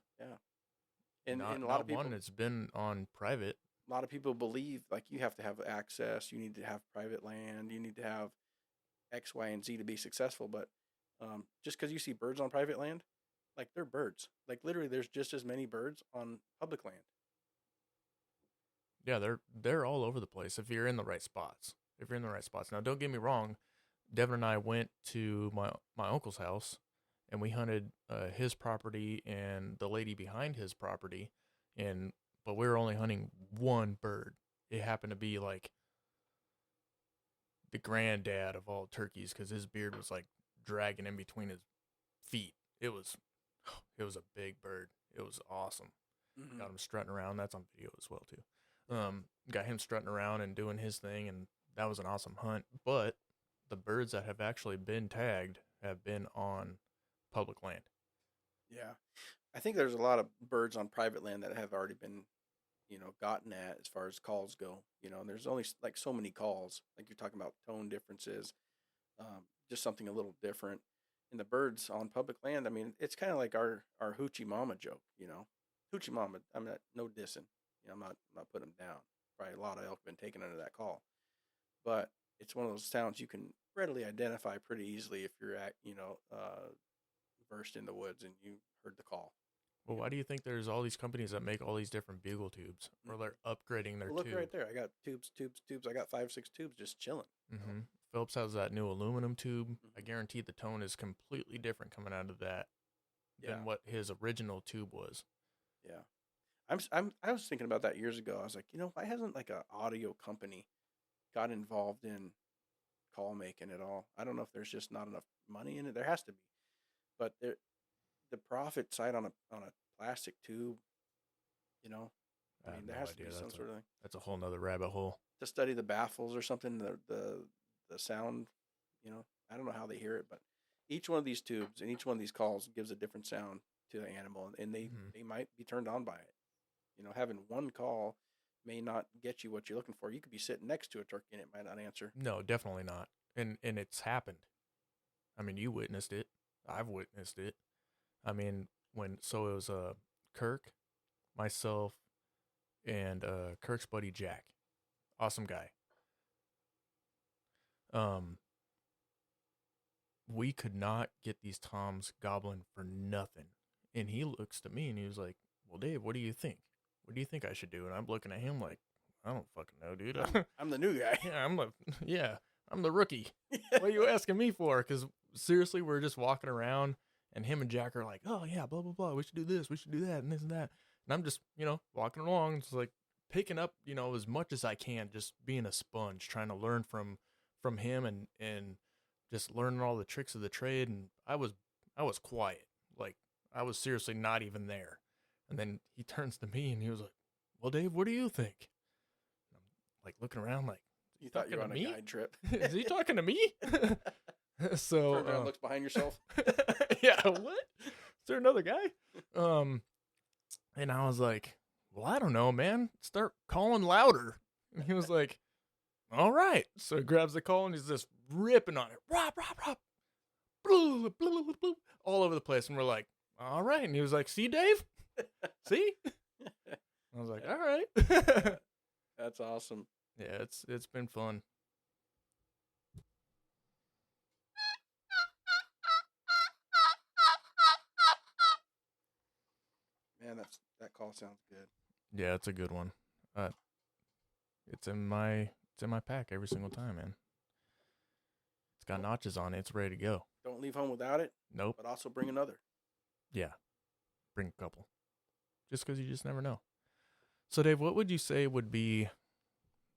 And not a lot of people. One that's been on private. A lot of people believe like you have to have access. You need to have private land. You need to have X, Y, and Z to be successful. But just because you see birds on private land, like they're birds. Like literally, there's just as many birds on public land. Yeah, they're all over the place if you're in the right spots. Now, don't get me wrong. Devin and I went to my uncle's house, and we hunted his property and the lady behind his property, but we were only hunting one bird. It happened to be like the granddad of all turkeys because his beard was like dragging in between his feet. It was a big bird. It was awesome. Mm-hmm. Got him strutting around. That's on video as well too. got him strutting around and doing his thing, and that was an awesome hunt. But the birds that have actually been tagged have been on public land. Yeah. I think there's a lot of birds on private land that have already been, gotten at as far as calls go. And there's only like so many calls. Like you're talking about tone differences, just something a little different. And the birds on public land, I mean, it's kind of like our hoochie mama joke, Hoochie mama, I'm not, no dissing. I'm not putting them down. Probably a lot of elk have been taken under that call. But it's one of those sounds you can readily identify pretty easily if you're at, versed in the woods and you heard the call. Well, why do you think there's all these companies that make all these different bugle tubes, or they're upgrading their Look tube? right there. I got tubes. I got 5-6 tubes just chilling. Mm-hmm. Phillips has that new aluminum tube. Mm-hmm. I guarantee the tone is completely different coming out of that than what his original tube was. Yeah. I was thinking about that years ago. I was like, why hasn't like an audio company got involved in call making at all? I don't know if there's just not enough money in it. There has to be. But the profit side on a plastic tube, I mean, there has to be some sort of thing. That's a whole nother rabbit hole. To study the baffles or something, the sound, I don't know how they hear it, but each one of these tubes and each one of these calls gives a different sound to the animal, and they might be turned on by it. Having one call may not get you what you're looking for. You could be sitting next to a turkey and it might not answer. No, definitely not. And it's happened. I mean, you witnessed it. I've witnessed it. I mean, it was Kirk, myself, and Kirk's buddy Jack. Awesome guy. We could not get these toms gobbling for nothing. And he looks to me and he was like, "Well, Dave, what do you think? What do you think I should do?" And I'm looking at him like, "I don't fucking know, dude. I'm the new guy." I'm the rookie. What are you asking me for? Because seriously, we're just walking around and him and Jack are like, "Oh yeah, blah, blah, blah. We should do this. We should do that and this and that." And I'm just, walking along. It's like picking up, as much as I can, just being a sponge, trying to learn from him and just learning all the tricks of the trade. And I was quiet. Like I was seriously not even there. And then he turns to me and he was like, "Well, Dave, what do you think?" And I'm like looking around like, you thought you were on a guide trip. Is he talking to me? So turn around, looks behind yourself. Yeah, what? Is there another guy? And I was like, "Well, I don't know, man. Start calling louder." And he was like, "All right." So he grabs the call and he's just ripping on it. Rop, rop, rop. Blue, blue, blue, blue, all over the place. And we're like, "All right." And he was like, "See, Dave? See?" I was like, "All right." That's awesome. Yeah, it's been fun. Man, that call sounds good. Yeah, it's a good one. It's in my pack every single time, man. It's got notches on it. It's ready to go. Don't leave home without it. Nope. But also bring another. Yeah, bring a couple. Just because you just never know. So, Dave, what would you say would be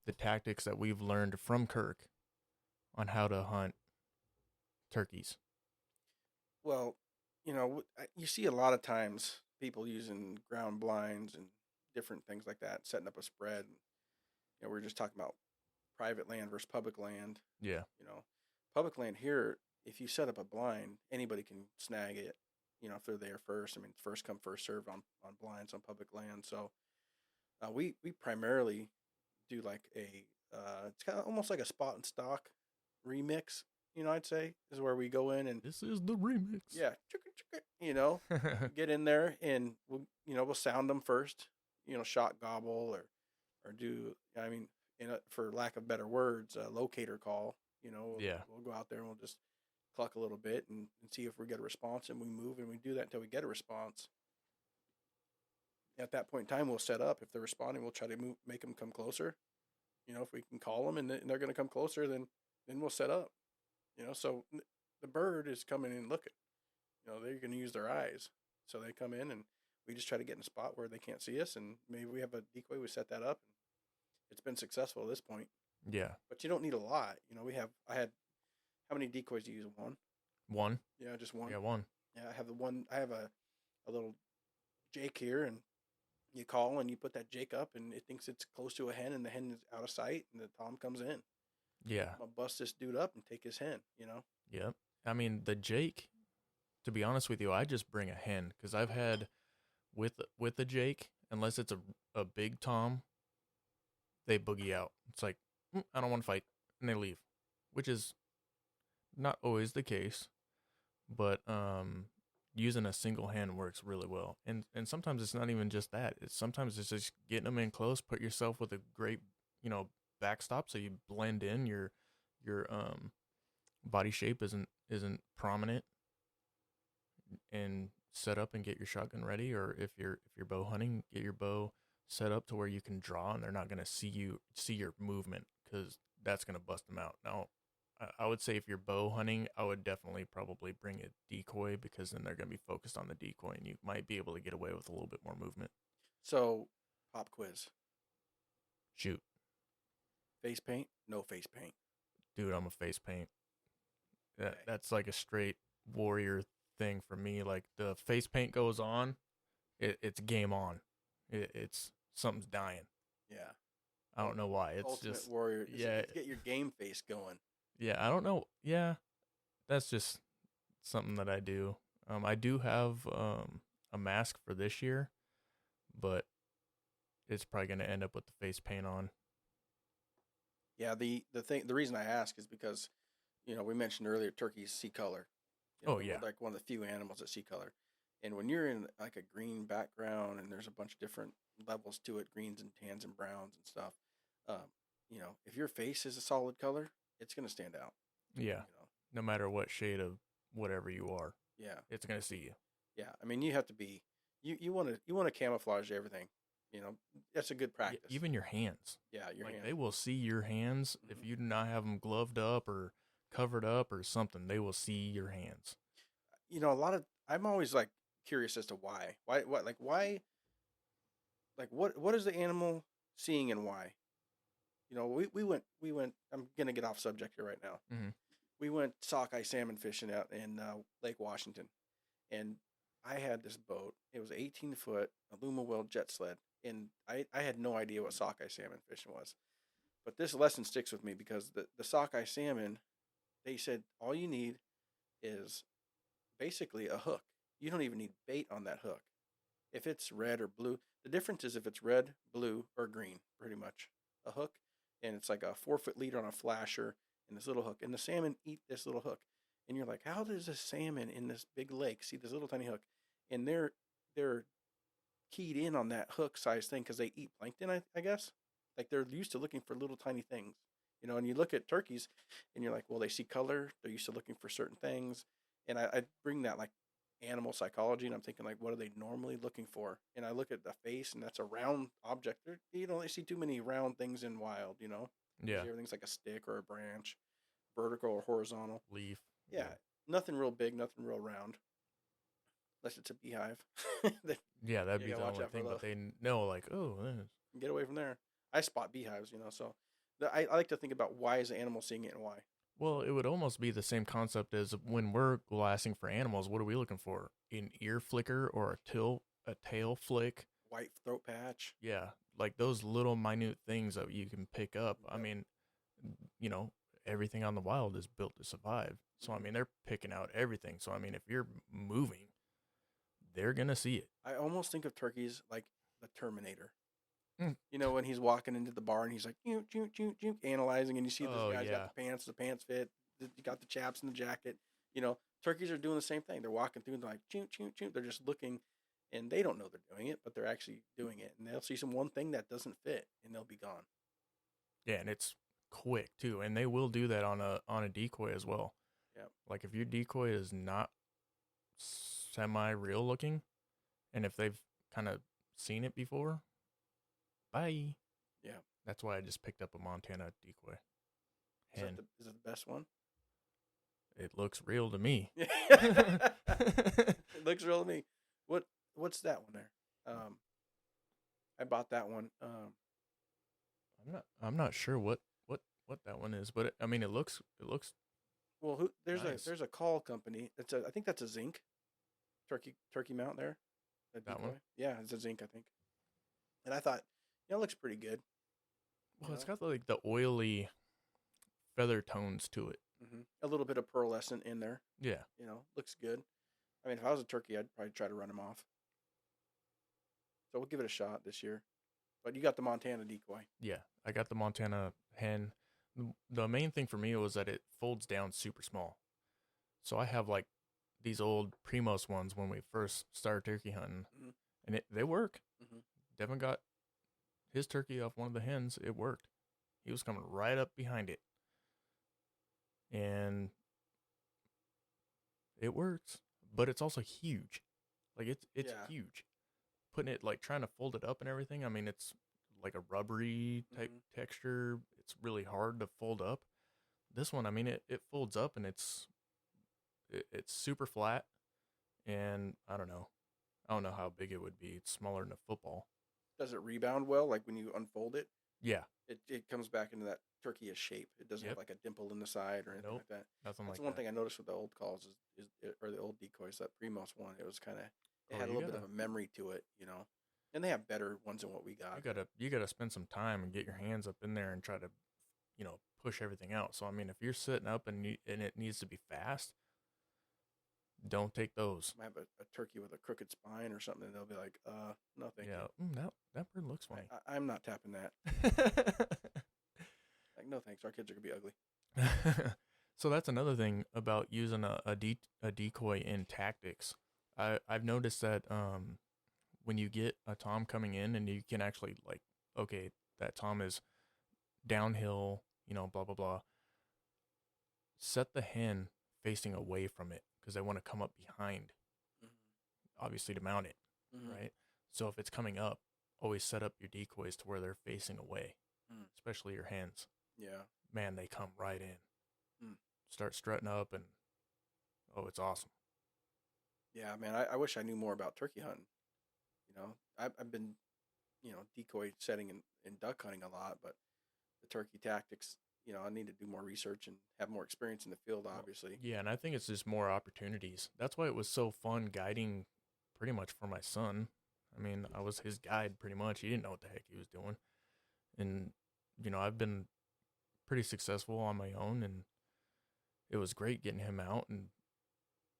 the tactics that we've learned from Kirk on how to hunt turkeys? Well, you see a lot of times people using ground blinds and different things like that, setting up a spread. We're just talking about private land versus public land. Yeah. Public land here, if you set up a blind, anybody can snag it, if they're there first. I mean, first come, first served on blinds on public land. So we primarily do like it's kind of almost like a spot and stock remix, I'd say, is where we go in and this is the remix. Yeah, get in there and we'll sound them first, shot gobble or do, I mean, for lack of better words, locator call. We'll go out there and we'll just cluck a little bit and see if we get a response, and we move and we do that until we get a response. At that point in time, we'll set up. If they're responding, we'll try to make them come closer. If we can call them and they're going to come closer, then we'll set up. So the bird is coming in looking. They're going to use their eyes. So they come in and we just try to get in a spot where they can't see us, and maybe we have a decoy, we set that up. And it's been successful at this point. Yeah. But you don't need a lot. I had, how many decoys do you use? One? Yeah, just one. Yeah, one. Yeah, I have a little Jake here, and You call and you put that jake up, and it thinks it's close to a hen, and the hen is out of sight, and the tom comes in. Yeah. I'm gonna bust this dude up and take his hen. Yep. I mean, the jake. To be honest with you, I just bring a hen because I've had with the jake, unless it's a big tom, they boogie out. It's like I don't want to fight, and they leave, which is not always the case, but using a single hen works really well. And sometimes it's not even just that. Sometimes it's just getting them in close. Put yourself with a great backstop so you blend in. Your body shape isn't prominent, and set up and get your shotgun ready. Or if you're bow hunting, get your bow set up to where you can draw and they're not going to see your movement, because that's going to bust them out. Now, I would say if you're bow hunting, I would definitely probably bring a decoy, because then they're going to be focused on the decoy and you might be able to get away with a little bit more movement. So, pop quiz. Shoot. Face paint? No face paint. Dude, I'm a face paint. Okay. That's like a straight warrior thing for me. Like the face paint goes on, it's game on. It's something's dying. Yeah. I don't know why. It's Ultimate just warrior. Yeah. Get your game face going. Yeah, I don't know. Yeah, that's just something that I do. I do have a mask for this year, but it's probably going to end up with the face paint on. Yeah, the reason I ask is because, we mentioned earlier turkeys see color. Yeah. Like one of the few animals that see color. And when you're in like a green background and there's a bunch of different levels to it, greens and tans and browns and stuff, if your face is a solid color, it's going to stand out. Yeah. No matter what shade of whatever you are. Yeah. It's going to see you. Yeah. I mean, you have to be, you want to camouflage everything. That's a good practice. Even your hands. Yeah, your hands. They will see your hands. If you do not have them gloved up or covered up or something, they will see your hands. I'm always like curious as to why. Why, what is the animal seeing and why? We went, I'm going to get off subject here right now. Mm-hmm. We went sockeye salmon fishing out in Lake Washington, and I had this boat. It was 18-foot Aluma jet sled, and I had no idea what sockeye salmon fishing was. But this lesson sticks with me because the sockeye salmon, they said all you need is basically a hook. You don't even need bait on that hook. If it's red or blue, the difference is if it's red, blue, or green, pretty much. A hook, and it's like a 4-foot leader on a flasher and this little hook. And the salmon eat this little hook. And you're like, how does a salmon in this big lake see this little tiny hook? And they're keyed in on that hook size thing because they eat plankton, I guess. Like they're used to looking for little tiny things. And you look at turkeys and you're like, well, they see color. They're used to looking for certain things. And I bring that like animal psychology, and I'm thinking like, what are they normally looking for? And I look at the face, and that's a round object. You don't see too many round things in wild, Yeah. Everything's like a stick or a branch, vertical or horizontal. Leaf. Yeah. Nothing real big, nothing real round. Unless it's a beehive. Yeah, that'd be the only thing. But they know, like, get away from there. I spot beehives, so I like to think about why is the animal seeing it and why. Well, it would almost be the same concept as when we're glassing for animals. What are we looking for? An ear flicker or a tail flick? White throat patch. Yeah, like those little minute things that you can pick up. I mean, everything on the wild is built to survive. So, I mean, they're picking out everything. So, I mean, if you're moving, they're going to see it. I almost think of turkeys like the Terminator. When he's walking into the bar and he's like, analyzing, and you see this guy's got the pants fit, you got the chaps in the jacket. Turkeys are doing the same thing. They're walking through and they're like, they're just looking, and they don't know they're doing it, but they're actually doing it. And they'll see one thing that doesn't fit, and they'll be gone. Yeah, and it's quick too, and they will do that on a decoy as well. Yeah. Like if your decoy is not semi-real looking, and if they've kind of seen it before, bye. Yeah. That's why I just picked up a Montana decoy. Is it the best one? It looks real to me. It looks real to me. What's that one there? I bought that one. I'm not sure what that one is, but I mean it looks. Well, there's nice. a call company. I think that's a zinc turkey mount there. That one? Yeah, it's a zinc, I think. And I thought, it looks pretty good. Well, it's got like the oily feather tones to it. Mm-hmm. A little bit of pearlescent in there. Yeah. Looks good. I mean, if I was a turkey, I'd probably try to run him off. So we'll give it a shot this year. But you got the Montana decoy. Yeah, I got the Montana hen. The main thing for me was that it folds down super small. So I have like these old Primos ones when we first started turkey hunting, and they work. Devin got his turkey off one of the hens. It worked. He was coming right up behind it, and it works. But it's also huge. Like it's huge. Putting it, like, trying to fold it up and everything. I mean, it's like a rubbery type texture. It's really hard to fold up. This one, I mean, it folds up and it's super flat. And I don't know how big it would be. It's smaller than a football. Does it rebound well? Like when you unfold it? Yeah. It comes back into that turkey-ish shape. It doesn't have like a dimple in the side or anything like that. Nothing like that. That's one thing I noticed with the old calls or the old decoys, that Primos one. It was kind of, it had a little bit of a memory to it, and they have better ones than what we got. You gotta spend some time and get your hands up in there and try to, push everything out. So I mean, if you're sitting up and it needs to be fast, don't take those. I have a turkey with a crooked spine or something, and they'll be like, no, thank you. That bird looks funny. I'm not tapping that. Like, no thanks. Our kids are gonna be ugly. So that's another thing about using a decoy in tactics. I've noticed that when you get a tom coming in and you can actually, like, okay, that tom is downhill, blah, blah, blah. Set the hen facing away from it because they want to come up behind, obviously, to mount it, right? So if it's coming up, always set up your decoys to where they're facing away, especially your hens. Yeah. Man, they come right in. Start strutting up and, it's awesome. Yeah, man, I wish I knew more about turkey hunting. I've been, decoy setting and duck hunting a lot, but the turkey tactics, I need to do more research and have more experience in the field, obviously. Yeah, and I think it's just more opportunities. That's why it was so fun guiding pretty much for my son. I mean, I was his guide pretty much. He didn't know what the heck he was doing. And, I've been pretty successful on my own, and it was great getting him out. And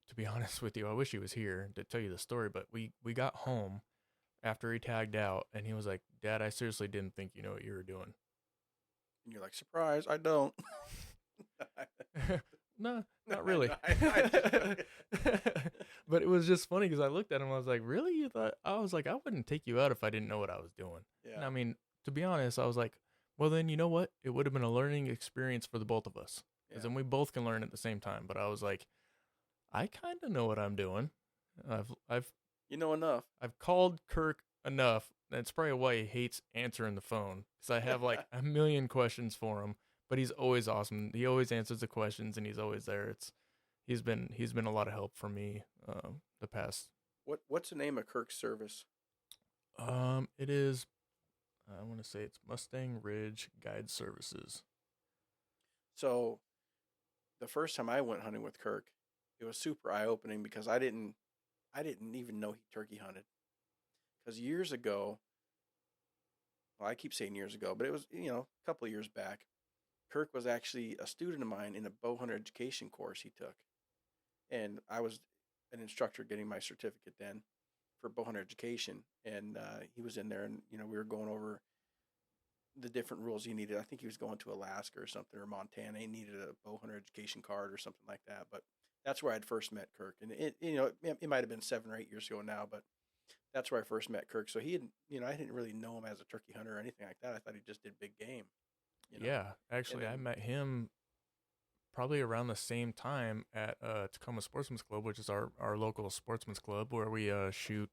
to be honest with you, I wish he was here to tell you the story, but we got home after he tagged out, and he was like, Dad, I seriously didn't think you know what you were doing. And you're like, surprise, I don't. No, not really. But it was just funny because I looked at him, I was like, really? You thought? I was like, I wouldn't take you out if I didn't know what I was doing. Yeah. And I mean, to be honest, I was like, well, then you know what? It would have been a learning experience for the both of us. Because then we both can learn at the same time. But I was like, I kind of know what I'm doing. I've enough. I've called Kirk enough. That's probably why he hates answering the phone, because I have like a million questions for him. But he's always awesome. He always answers the questions, and he's always there. He's been a lot of help for me the past. What's the name of Kirk's service? It is, I want to say it's Mustang Ridge Guide Services. So, the first time I went hunting with Kirk, it was super eye-opening because I didn't even know he turkey hunted. Because years ago, well, I keep saying years ago, but it was, a couple of years back, Kirk was actually a student of mine in a bow hunter education course he took. And I was an instructor getting my certificate then for bow hunter education. And he was in there, and, we were going over the different rules he needed. I think he was going to Alaska or something, or Montana. He needed a bow hunter education card or something like that. But that's where I'd first met Kirk. And it might have been 7 or 8 years ago now, but that's where I first met Kirk. So he had, I didn't really know him as a turkey hunter or anything like that. I thought he just did big game. Yeah, actually, I met him probably around the same time at Tacoma Sportsman's Club, which is our local sportsman's club where we shoot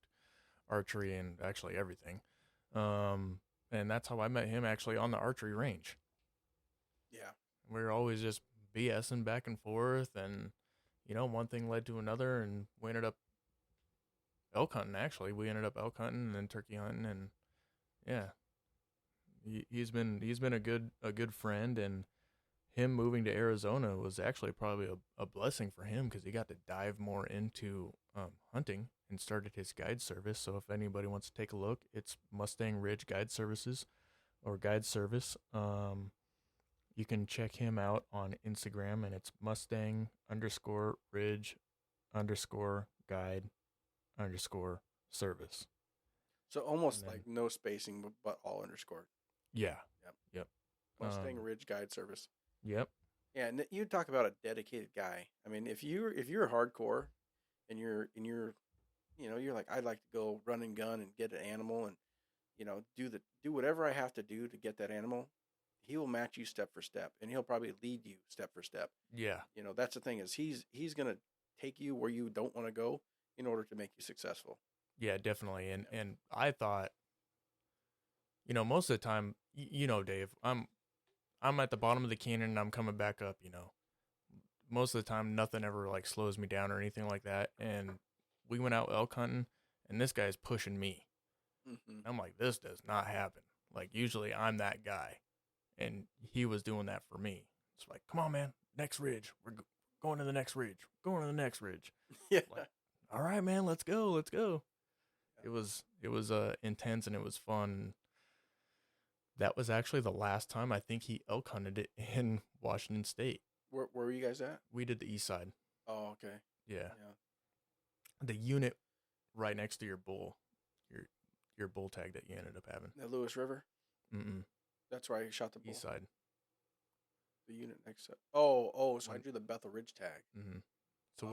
archery and actually everything. And that's how I met him, actually, on the archery range. Yeah. We were always just BSing back and forth, and, one thing led to another, and we ended up elk hunting, actually. We ended up elk hunting and then turkey hunting, and, yeah. He's been a good friend, and him moving to Arizona was actually probably a blessing for him because he got to dive more into hunting and started his guide service. So if anybody wants to take a look, it's Mustang Ridge Guide Services or Guide Service. You can check him out on Instagram, and it's Mustang_Ridge_Guide_Service. So almost like no spacing, but all underscored. Yeah. Yep. Mustang Ridge Guide Service. Yep. Yeah, and you talk about a dedicated guy. I mean, if you're hardcore, and you're like, I'd like to go run and gun and get an animal, and do whatever I have to do to get that animal. He will match you step for step, and he'll probably lead you step for step. Yeah. That's the thing is he's gonna take you where you don't want to go in order to make you successful. Yeah, definitely. And I thought, most of the time, Dave, I'm at the bottom of the canyon and I'm coming back up, most of the time, nothing ever like slows me down or anything like that. And we went out elk hunting and this guy's pushing me. Mm-hmm. I'm like, this does not happen. Like usually I'm that guy. And he was doing that for me. It's like, come on, man, next ridge. We're going to the next ridge. Going to the next ridge. Yeah. Like, all right, man, let's go. It was intense and it was fun. That was actually the last time I think he elk hunted it in Washington State. Where were you guys at? We did the east side. Oh, okay. Yeah. The unit right next to your bull, your bull tag that you ended up having. The Lewis River? Mm-mm. That's where I shot the bull. East side. The unit next to. Oh, so I drew the Bethel Ridge tag. Mm-hmm. So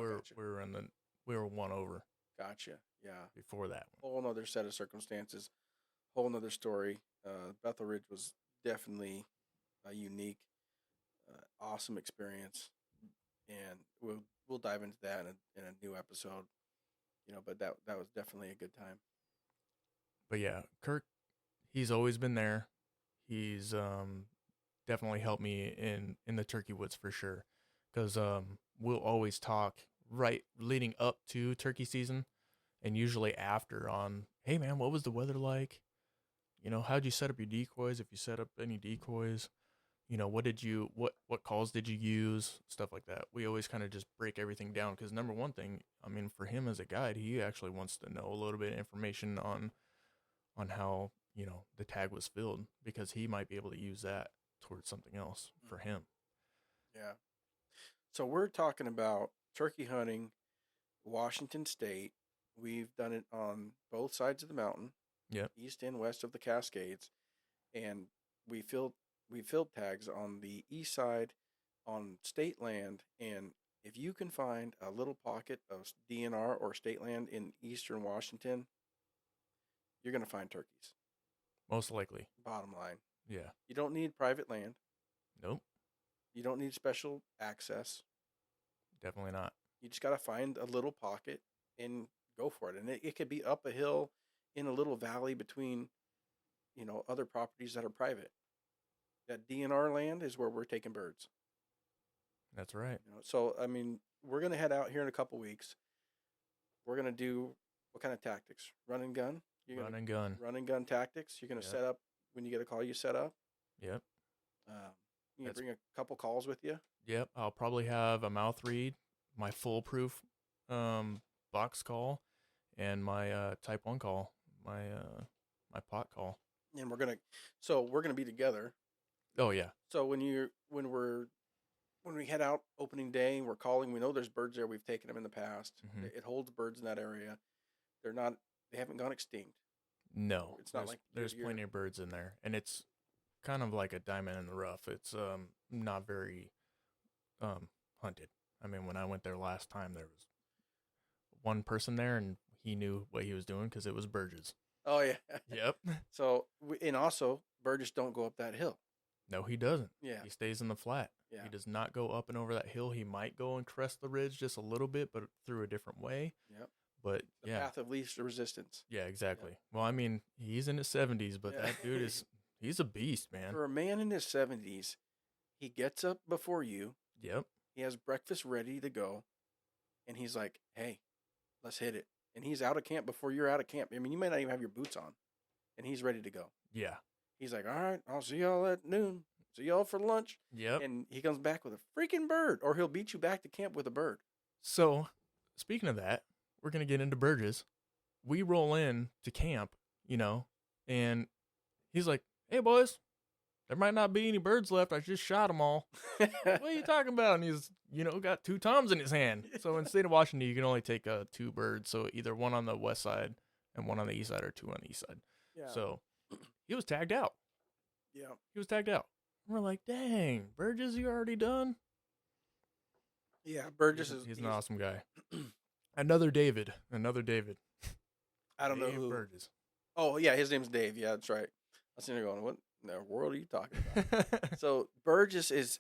we were one over. Gotcha. Yeah. Before that one. Whole another set of circumstances. Whole another story. Bethel Ridge was definitely a unique, awesome experience, and we'll dive into that in a new episode. But that was definitely a good time. But yeah, Kirk, he's always been there. He's definitely helped me in the turkey woods for sure, because we'll always talk right leading up to turkey season, and usually after on, hey man, what was the weather like? How'd you set up your decoys? If you set up any decoys, what calls did you use? Stuff like that. We always kind of just break everything down because number one thing, I mean, for him as a guide, he actually wants to know a little bit of information on how, the tag was filled because he might be able to use that towards something else for him. Yeah. So we're talking about turkey hunting, Washington State. We've done it on both sides of the mountain. Yep. East and west of the Cascades, and we filled tags on the east side on state land. And if you can find a little pocket of DNR or state land in eastern Washington, you're going to find turkeys. Most likely. Bottom line. Yeah. You don't need private land. Nope. You don't need special access. Definitely not. You just got to find a little pocket and go for it. And it could be up a hill in a little valley between, other properties that are private. That DNR land is where we're taking birds. That's right. So, I mean, we're going to head out here in a couple weeks. We're going to do what kind of tactics? Run and gun? Run and gun. Run and gun tactics. You're going to set up when you get a call, you set up. Yep. You can bring a couple calls with you. Yep. I'll probably have a mouth read, my foolproof box call, and my type 1 call, my pot call. And we're gonna be together. Oh yeah. So when we head out opening day and we're calling, we know there's birds there. We've taken them in the past. Mm-hmm. It holds birds in that area. They haven't gone extinct. No, it's not there's plenty of birds in there, and it's kind of like a diamond in the rough. It's not very hunted. I mean, when I went there last time, there was one person there, and he knew what he was doing because it was Burgess. Oh yeah. Yep. So and also Burgess don't go up that hill. No, he doesn't. Yeah. He stays in the flat. Yeah. He does not go up and over that hill. He might go and crest the ridge just a little bit, but through a different way. Yep. But the path of least resistance. Yeah, exactly. Yep. Well, I mean, he's in his 70s, but that dude he's a beast, man. For a man in his 70s, he gets up before you. Yep. He has breakfast ready to go, and he's like, "Hey, let's hit it." And he's out of camp before you're out of camp. I mean, you may not even have your boots on, and he's ready to go. Yeah. He's like, "All right, I'll see y'all at noon." See y'all for lunch. Yep. And he comes back with a freaking bird, or he'll beat you back to camp with a bird. So, speaking of that, we're going to get into Burgess. We roll in to camp, and he's like, hey, boys, there might not be any birds left. I just shot them all. What are you talking about? And he's, got 2 toms in his hand. So in the state of Washington, you can only take 2 birds. So either one on the west side and one on the east side, or 2 on the east side. Yeah. So he was tagged out. Yeah. He was tagged out. And we're like, dang, Burgess, you already done? Yeah, Burgess he's an awesome guy. Another David. I don't know who. Burgess. Oh, yeah, his name's Dave. Yeah, that's right. I was sitting there going, what in the world are you talking about? So Burgess is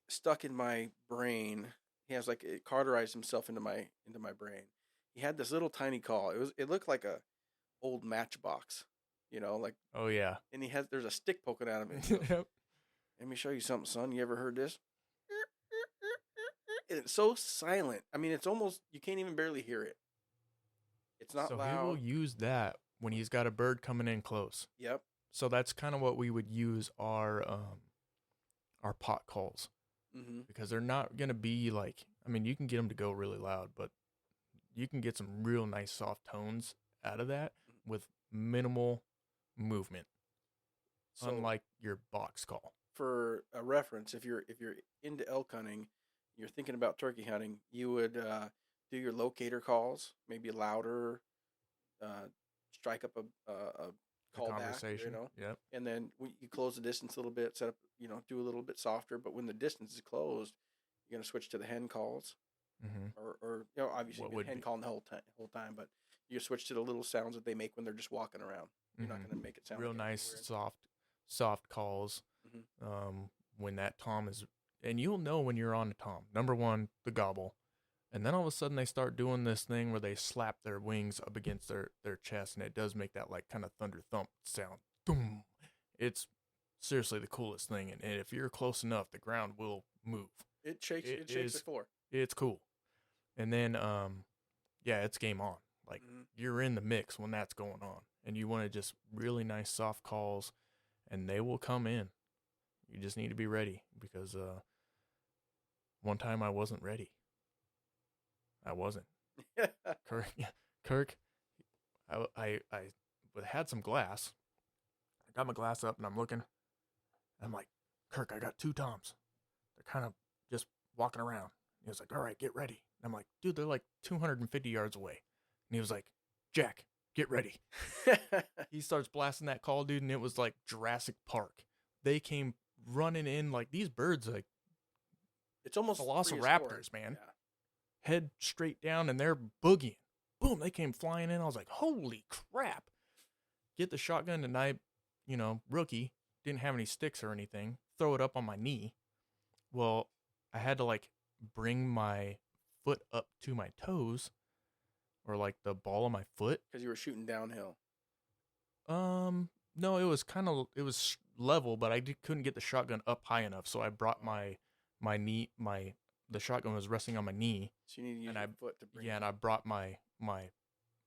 stuck in my brain. He has it cauterized himself into my brain. He had this little tiny call. It looked like a old matchbox, Oh yeah. And there's a stick poking out of it. Yep. Let me show you something, son. You ever heard this? It's so silent. I mean, it's almost, you can't even barely hear it. It's not loud. So he will use that when he's got a bird coming in close. Yep. So that's kind of what we would use our pot calls. Mm-hmm. Because they're not going to be you can get them to go really loud, but you can get some real nice soft tones out of that with minimal movement. So, unlike your box call. For a reference, if you're into elk hunting, you're thinking about turkey hunting, you would do your locator calls, maybe louder, strike up a call conversation. back, Yep. And then you close the distance a little bit, set up, do a little bit softer. But when the distance is closed, you're gonna switch to the hen calls, or obviously the hen calling the whole time, but you switch to the little sounds that they make when they're just walking around. You're not gonna make it sound real like nice, soft calls. When that tom is, and you'll know when you're on a tom. Number one, the gobble. And then all of a sudden they start doing this thing where they slap their wings up against their chest, and it does make that kind of thunder thump sound. Boom. It's seriously the coolest thing. And if you're close enough, the ground will move. It shakes the floor. It's cool. And then, it's game on. You're in the mix when that's going on. And you want to just really nice soft calls, and they will come in. You just need to be ready, because one time I wasn't ready. I wasn't. Kirk, I had some glass. I got my glass up and I'm looking. I'm like, Kirk, I got 2 toms. They're kind of just walking around. He was like, all right, get ready. And I'm like, dude, they're 250 yards away. And he was like, Jack, get ready. He starts blasting that call, dude, and it was like Jurassic Park. They came running in these birds, it's almost velociraptors, man. Yeah. Head straight down, and they're boogieing. Boom, they came flying in. I was like, holy crap. Get the shotgun, and I, rookie, didn't have any sticks or anything. Throw it up on my knee. Well, I had to bring my foot up to my toes, or the ball of my foot. Because you were shooting downhill. No, it was level, but I couldn't get the shotgun up high enough. So I brought my knee, the shotgun was resting on my knee. So you need to use your foot to bring it. And I brought my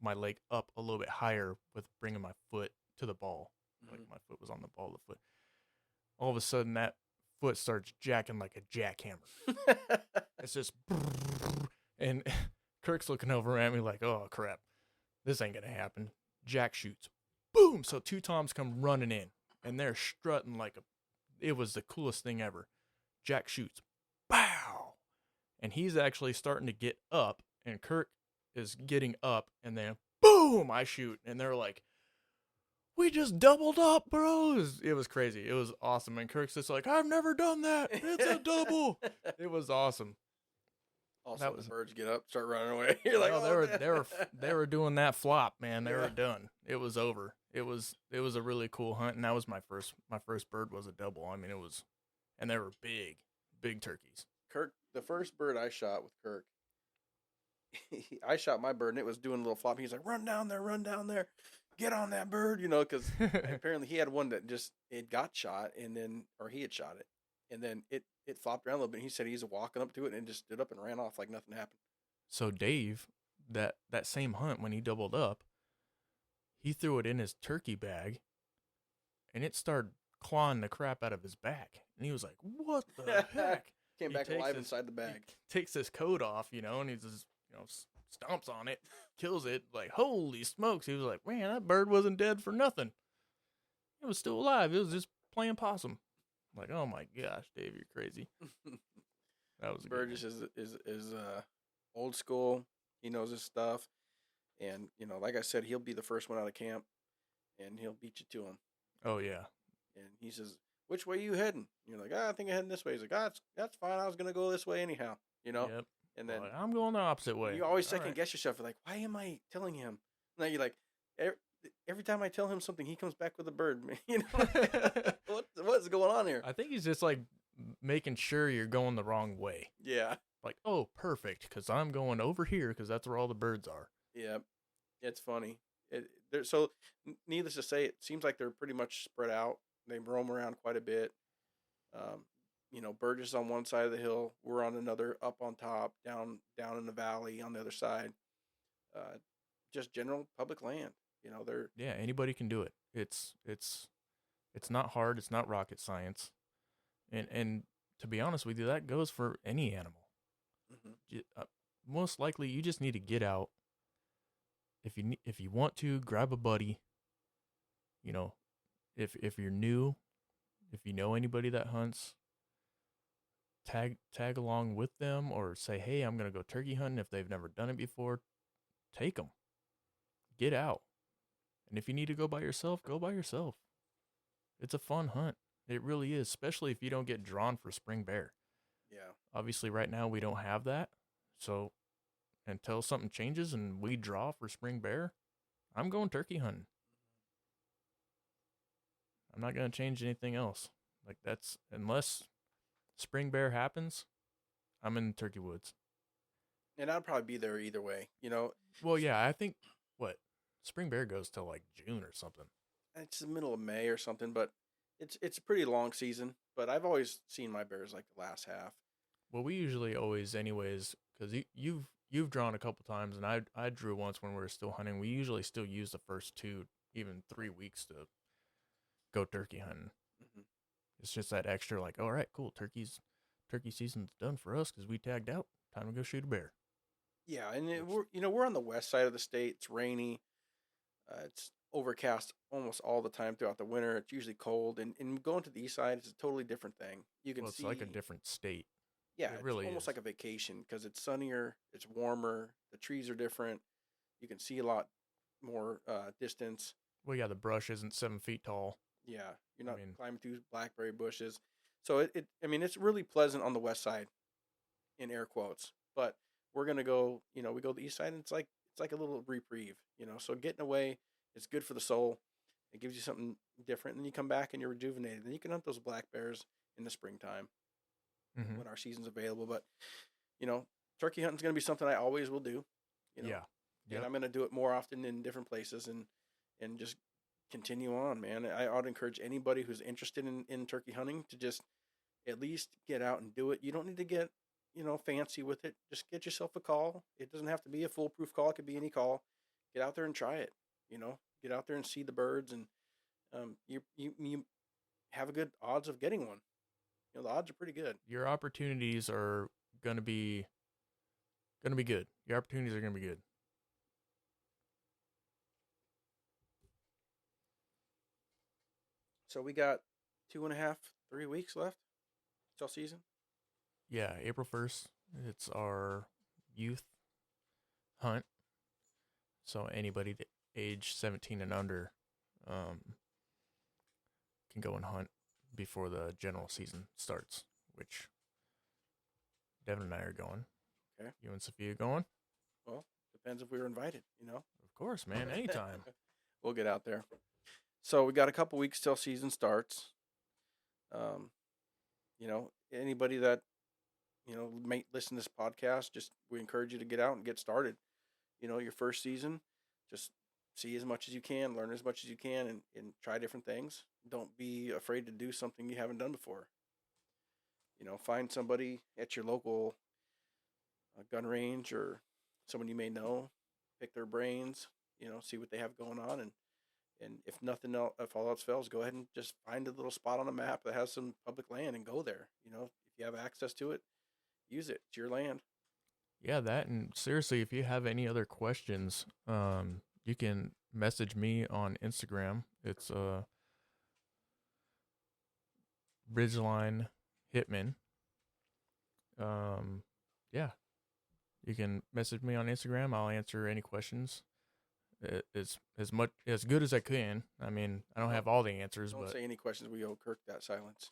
leg up a little bit higher with bringing my foot to the ball. My foot was on the ball of the foot. All of a sudden, that foot starts jacking like a jackhammer. It's just, and Kirk's looking over at me like, oh crap, this ain't gonna happen. Jack shoots, boom. So 2 toms come running in, and they're strutting it was the coolest thing ever. Jack shoots, bow, and he's actually starting to get up, and Kirk is getting up, and then boom, I shoot, and they're like, we just doubled up, bro. It was crazy. It was awesome. And Kirk's just like, I've never done that. It's a double. It was awesome. Also, the birds get up, start running away. You're like, they were doing that flop, man. They were done. It was over. It was a really cool hunt, and that was my first bird was a double. I mean, and they were big turkeys. Kirk, the first bird I shot with Kirk, I shot my bird, and it was doing a little flop. He's like, run down there. Get on that bird, because apparently he had one that it got shot, or he had shot it, and then it flopped around a little bit. He said he's walking up to it and just stood up and ran off like nothing happened. So Dave, that same hunt, when he doubled up, he threw it in his turkey bag, and it started clawing the crap out of his back. And he was like, what the heck? Came back alive inside the bag. Takes his coat off, and he just, stomps on it, kills it. Like, holy smokes. He was like, man, that bird wasn't dead for nothing. It was still alive. It was just playing possum. I'm like, oh my gosh, Dave, you're crazy. That was a Burgess is old school. He knows his stuff. And, like I said, he'll be the first one out of camp, and he'll beat you to him. Oh, yeah. And he says, which way are you heading? And you're like, I think I'm heading this way. He's like, that's fine. I was going to go this way anyhow, Yep. And then I'm going the opposite way. You always second guess yourself. You're like, why am I telling him? And then you're like, every time I tell him something, he comes back with a bird. What's going on here? I think he's just like making sure you're going the wrong way. Yeah. Like, oh, perfect, because I'm going over here because that's where all the birds are. Yeah. It's funny. So, needless to say, it seems like they're pretty much spread out. They roam around quite a bit. Burgess on one side of the hill. We're on another, up on top, down in the valley on the other side. Just general public land. They're anybody can do it. It's not hard. It's not rocket science. And to be honest with you, that goes for any animal. Mm-hmm. Most likely, you just need to get out. If you want to, grab a buddy. If you're new, if you know anybody that hunts, tag along with them, or say, hey, I'm gonna go turkey hunting. If they've never done it before, take them. Get out. And if you need to go by yourself, go by yourself. It's a fun hunt. It really is, especially if you don't get drawn for spring bear. Yeah. Obviously, right now we don't have that. So until something changes and we draw for spring bear, I'm going turkey hunting. I'm not going to change anything else. Like, that's, unless spring bear happens, I'm in the turkey woods. And I'd probably be there either way, Well, yeah, I think, spring bear goes till like June or something. It's the middle of May or something, but it's a pretty long season. But I've always seen my bears like the last half. Well, we usually always, anyways, because you've drawn a couple times, and I drew once when we were still hunting. We usually still use the first 2, even 3 weeks to go turkey hunting. Mm-hmm. It's just that extra, like, all right, cool, turkey season's done for us because we tagged out. Time to go shoot a bear. Yeah, and we're on the west side of the state. It's rainy. It's overcast almost all the time throughout the winter. It's usually cold, and going to the east side is a totally different thing. You can it's like a different state. Yeah, it's really almost like a vacation because it's sunnier, it's warmer, the trees are different. You can see a lot more distance. Well, yeah, the brush isn't 7 feet tall. Yeah, you're not climbing through blackberry bushes. So it's really pleasant on the west side, in air quotes. But we're gonna go, we go to the east side, and it's like a little reprieve, So getting away is good for the soul. It gives you something different, and then you come back and you're rejuvenated. And you can hunt those black bears in the springtime when our season's available. But turkey hunting's gonna be something I always will do. Yeah. And I'm gonna do it more often in different places and just continue on, man. I would encourage anybody who's interested in turkey hunting to just at least get out and do it. You don't need to get, fancy with it. Just get yourself a call. It doesn't have to be a foolproof call. It could be any call. Get out there and try it. Get out there and see the birds, and you have a good odds of getting one. The odds are pretty good. Your opportunities are gonna be good. Your opportunities are gonna be good. So we got 2.5, 3 weeks left till season. Yeah, April 1st. It's our youth hunt. So anybody age 17 and under can go and hunt before the general season starts, which Devin and I are going. Okay. You and Sophia going? Well, depends if we were invited, Of course, man. Anytime. We'll get out there. So we got a couple weeks till season starts. Anybody that, may listen to this podcast, we encourage you to get out and get started. Your first season, just see as much as you can, learn as much as you can, and try different things. Don't be afraid to do something you haven't done before. Find somebody at your local gun range or someone you may know, pick their brains, see what they have going on, And if nothing else, if all else fails, go ahead and just find a little spot on a map that has some public land and go there. You know, if you have access to it, use it. It's your land. Yeah, that, and seriously, if you have any other questions, you can message me on Instagram. It's Ridgeline Hitman. Yeah, you can message me on Instagram. I'll answer any questions as good as I can. I mean, I don't have all the answers, don't but say any questions. We owe Kirk that silence.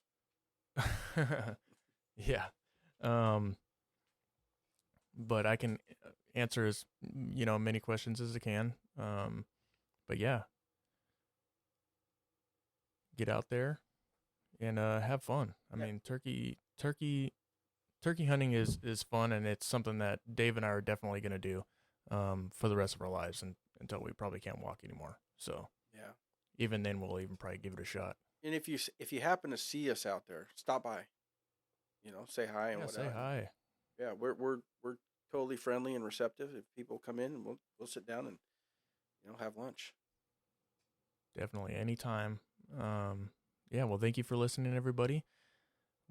yeah. But I can answer as many questions as I can. But yeah, get out there and have fun. I mean, turkey hunting is fun, and it's something that Dave and I are definitely going to do for the rest of our lives until we probably can't walk anymore. So yeah, even then, we'll even probably give it a shot. And if you happen to see us out there, stop by. You know, say hi and whatnot. Say hi. Yeah, we're totally friendly and receptive. If people come in, we'll sit down and have lunch. Definitely, anytime. Yeah, well, thank you for listening, everybody.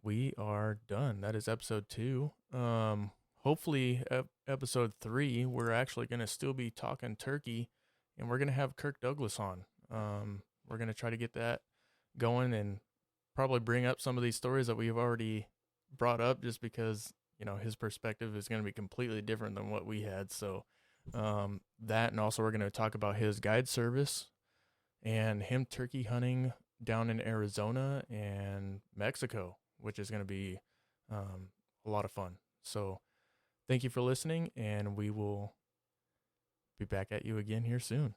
We are done. That is episode 2. Hopefully, episode 3, we're actually going to still be talking turkey, and we're going to have Kirk Douglas on. We're going to try to get that going and probably bring up some of these stories that we've already brought up, just because his perspective is going to be completely different than what we had. So that, and also we're going to talk about his guide service and him turkey hunting down in Arizona and Mexico, which is going to be a lot of fun. So thank you for listening, and we will be back at you again here soon.